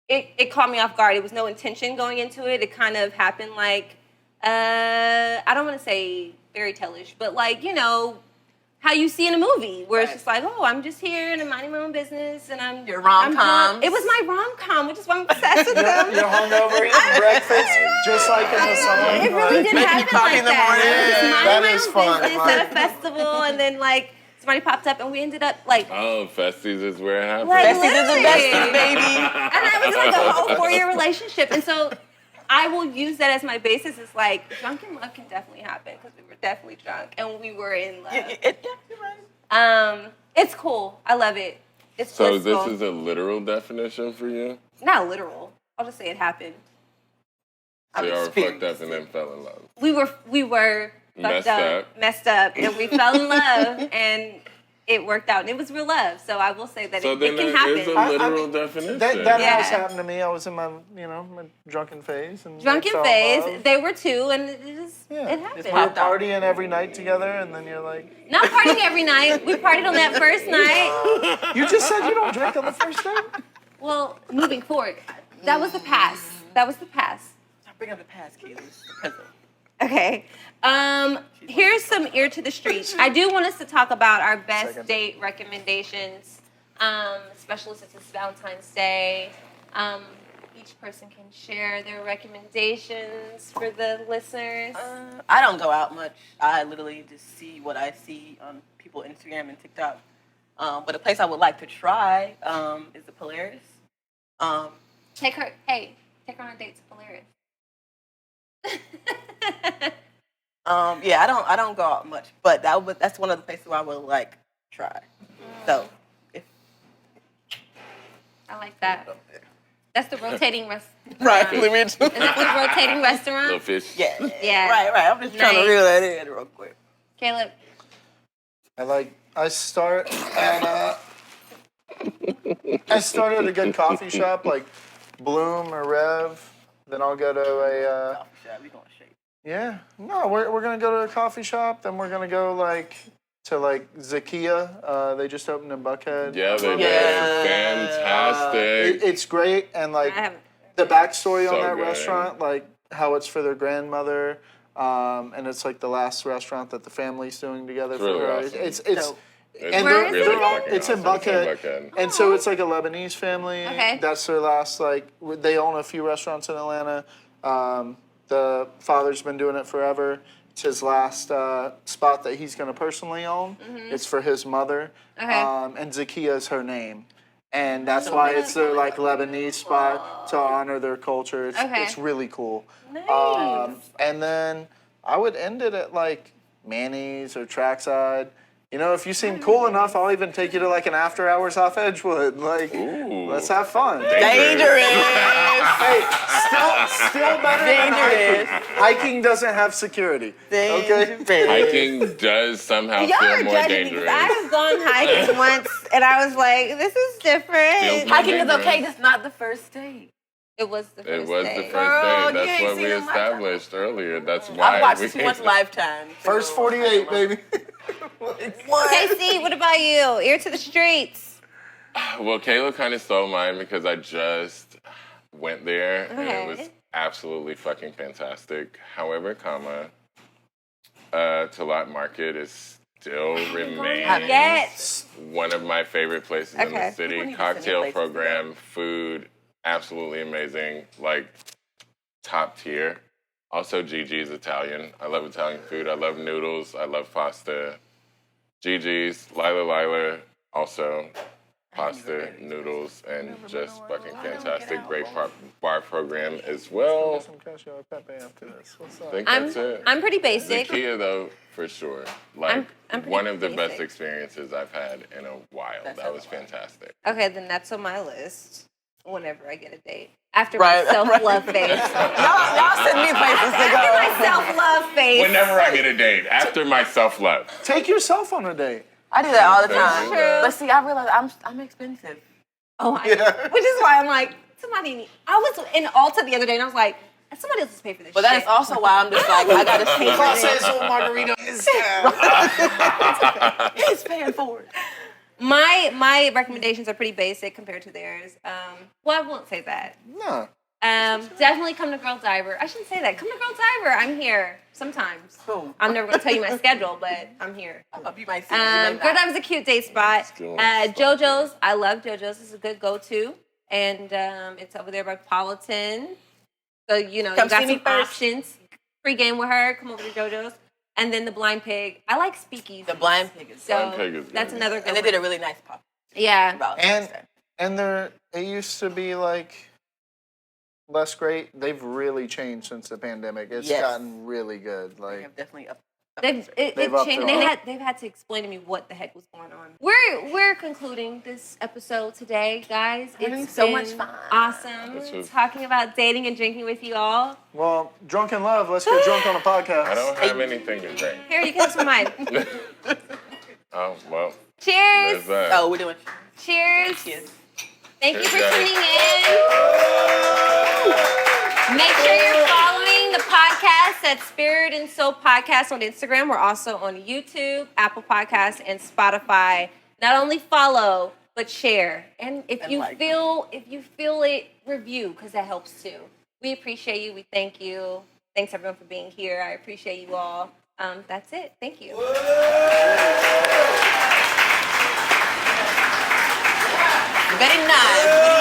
it caught me off guard. It was no intention going into it. It kind of happened like, I don't want to say fairy tale-ish, but like, you know, how you see in a movie where it's just like, oh, I'm just here and I'm minding my own business and I'm Your rom-coms. I'm drunk. It was my rom-com, which is why I'm obsessed with them. you're hungover eating breakfast, just like in the song. It really did Making you happen coffee like in the that. morning. I was Yeah, minding that my is own fun, business right. at a festival, and then like somebody popped up, and we ended up like. Oh, Festies is where it happens. Like, Besties is the literally. besties, baby. And I was in like a whole 4-year relationship, and so I will use that as my basis. It's like drunk in love can definitely happen because we were definitely drunk and we were in love. You're right. It's cool. I love it. It's So blissful. this is a literal definition for you? Not literal. I'll just say it happened. So I've y'all were fucked up experienced and then fell in love. We were Messed messed up, and we fell in love, and it worked out, and it was real love. So I will say that So it then can there is happen. a literal definition. That Yeah. has happened to me. I was in my, my drunken phase. And Drunken fell in phase. love. They were too, and it just Yeah. it happened. We're partying every night together, and then you're like, Not partying every night. We partied on that first night. you just said you don't drink on the first night? Well, moving forward, that was the past. That was the past. Bring up the past, Kaylee. It's the present. Okay. Here's some ear to the street. I do want us to talk about our best date recommendations, especially since it's Valentine's Day. Each person can share their recommendations for the listeners. I don't go out much. I literally just see what I see on people Instagram and TikTok. But a place I would like to try is the Polaris. Take her on a date to Polaris. Yeah, I don't go out much, but that's one of the places where I would like try. So, I like that. That's the rotating restaurant. right, let me. Is that the rotating restaurant? Little fish. Yeah, Yeah. right. I'm just trying Nice. to reel that in real quick. Caleb. I start at a good coffee shop like Bloom or Rev. Then I'll go to a Coffee shop, we gonna shake. yeah. No, we're gonna go to a coffee shop. Then we're gonna go to Zakia. They just opened in Buckhead. Yeah, they Yeah. did. Fantastic. It's great, and I haven't. the backstory So on that good. restaurant, like how it's for their grandmother, and it's like the last restaurant that the family's doing together for really her. awesome. It's Dope. And Where is they're it all, again? it's in Buckhead. And so it's like a Lebanese family. Okay. That's their last, like, they own a few restaurants in Atlanta. The father's been doing it forever. It's his last spot that he's going to personally own. It's for his mother. Okay. And Zakia is her name. And that's why it's their, like, Lebanese spot to honor their culture. It's really cool. Nice. And then I would end it at, like, Manny's or Trackside. You know, if you seem cool enough, I'll even take you to like an after hours off Edgewood. Like, let's have fun. Dangerous. Hey, still better than hiking. Hiking doesn't have security. Okay. Hiking does somehow feel more dangerous. I've gone hiking once, and I was like, "This is different." Feels more Hiking is dangerous. okay. That's not the first date. It was the first It was day. the first Girl, day. you That's ain't what we seen them established earlier. That's I've why watched we too much Lifetime. First 48, baby. Okay, see, what about you? Ear to the streets. Well, Kayla kind of stole mine because I just went there and it was absolutely fucking fantastic. However, Talat Market is still remains one of my favorite places in the city. People need to send me Cocktail places program, food, absolutely amazing, like top tier. Also, Gigi's Italian. I love Italian food. I love noodles. I love pasta. Gigi's, Lila, also pasta, noodles, and just fucking fantastic. Great bar program as well. Some cashew pepe after this. What's I up? think that's it. I'm pretty basic. Zakia, though, for sure. Like, I'm pretty one of the basic. best experiences I've had in a while. That was fantastic. Okay, then that's on my list whenever I get a date. After my self-love phase. Y'all send me places to go. After my self-love phase. Whenever I get a date, after my self-love. Take yourself on a date. I do that all the That's time. true. But see, I realize I'm expensive. Oh, which is why I'm like, I was in Ulta the other day and I was like, somebody else is paying for this But shit. that is also why I'm just like, I gotta pay for it. margarita is He's paying for it. My recommendations are pretty basic compared to theirs. Well, I won't say that. No. Definitely come to Girl Diver. I shouldn't say that. Come to Girl Diver. I'm here sometimes. Cool. I'm never going to tell you my schedule, but I'm here. You might see me. Girl Diver's a cute date spot. JoJo's. I love JoJo's. It's a good go-to. And it's over there by Politan. So, you know, Come you got see me some first. options. Free game with her. Come over to JoJo's. And then the Blind Pig. I like Speakeasy. The Blind Pig is So Blind Pig is good. that's another good and they one. did a really nice pop. Yeah. About And it used to be like less great. They've really changed since the pandemic. It's gotten really good. They Like have definitely up. They've upped changed. their They've had to explain to me what the heck was going on. We're concluding this episode today, guys. It's so been much fun. Awesome. This was- Talking about dating and drinking with you all. well, drunk in love. Let's get drunk on a podcast. I don't have anything to drink. Here, you can have some mine. Oh, well, Cheers. there's that. Oh, we're doing. Cheers. Cheers. Thank you for Cheers, guys. tuning in. Make sure you're following the podcast at Spirit and Soul Podcast on Instagram. We're also on YouTube, Apple Podcasts, and Spotify. Not only follow, but share. And if you feel it, review, because that helps too. We appreciate you. We thank you. Thanks everyone for being here. I appreciate you all. That's it. Thank you. Very nice.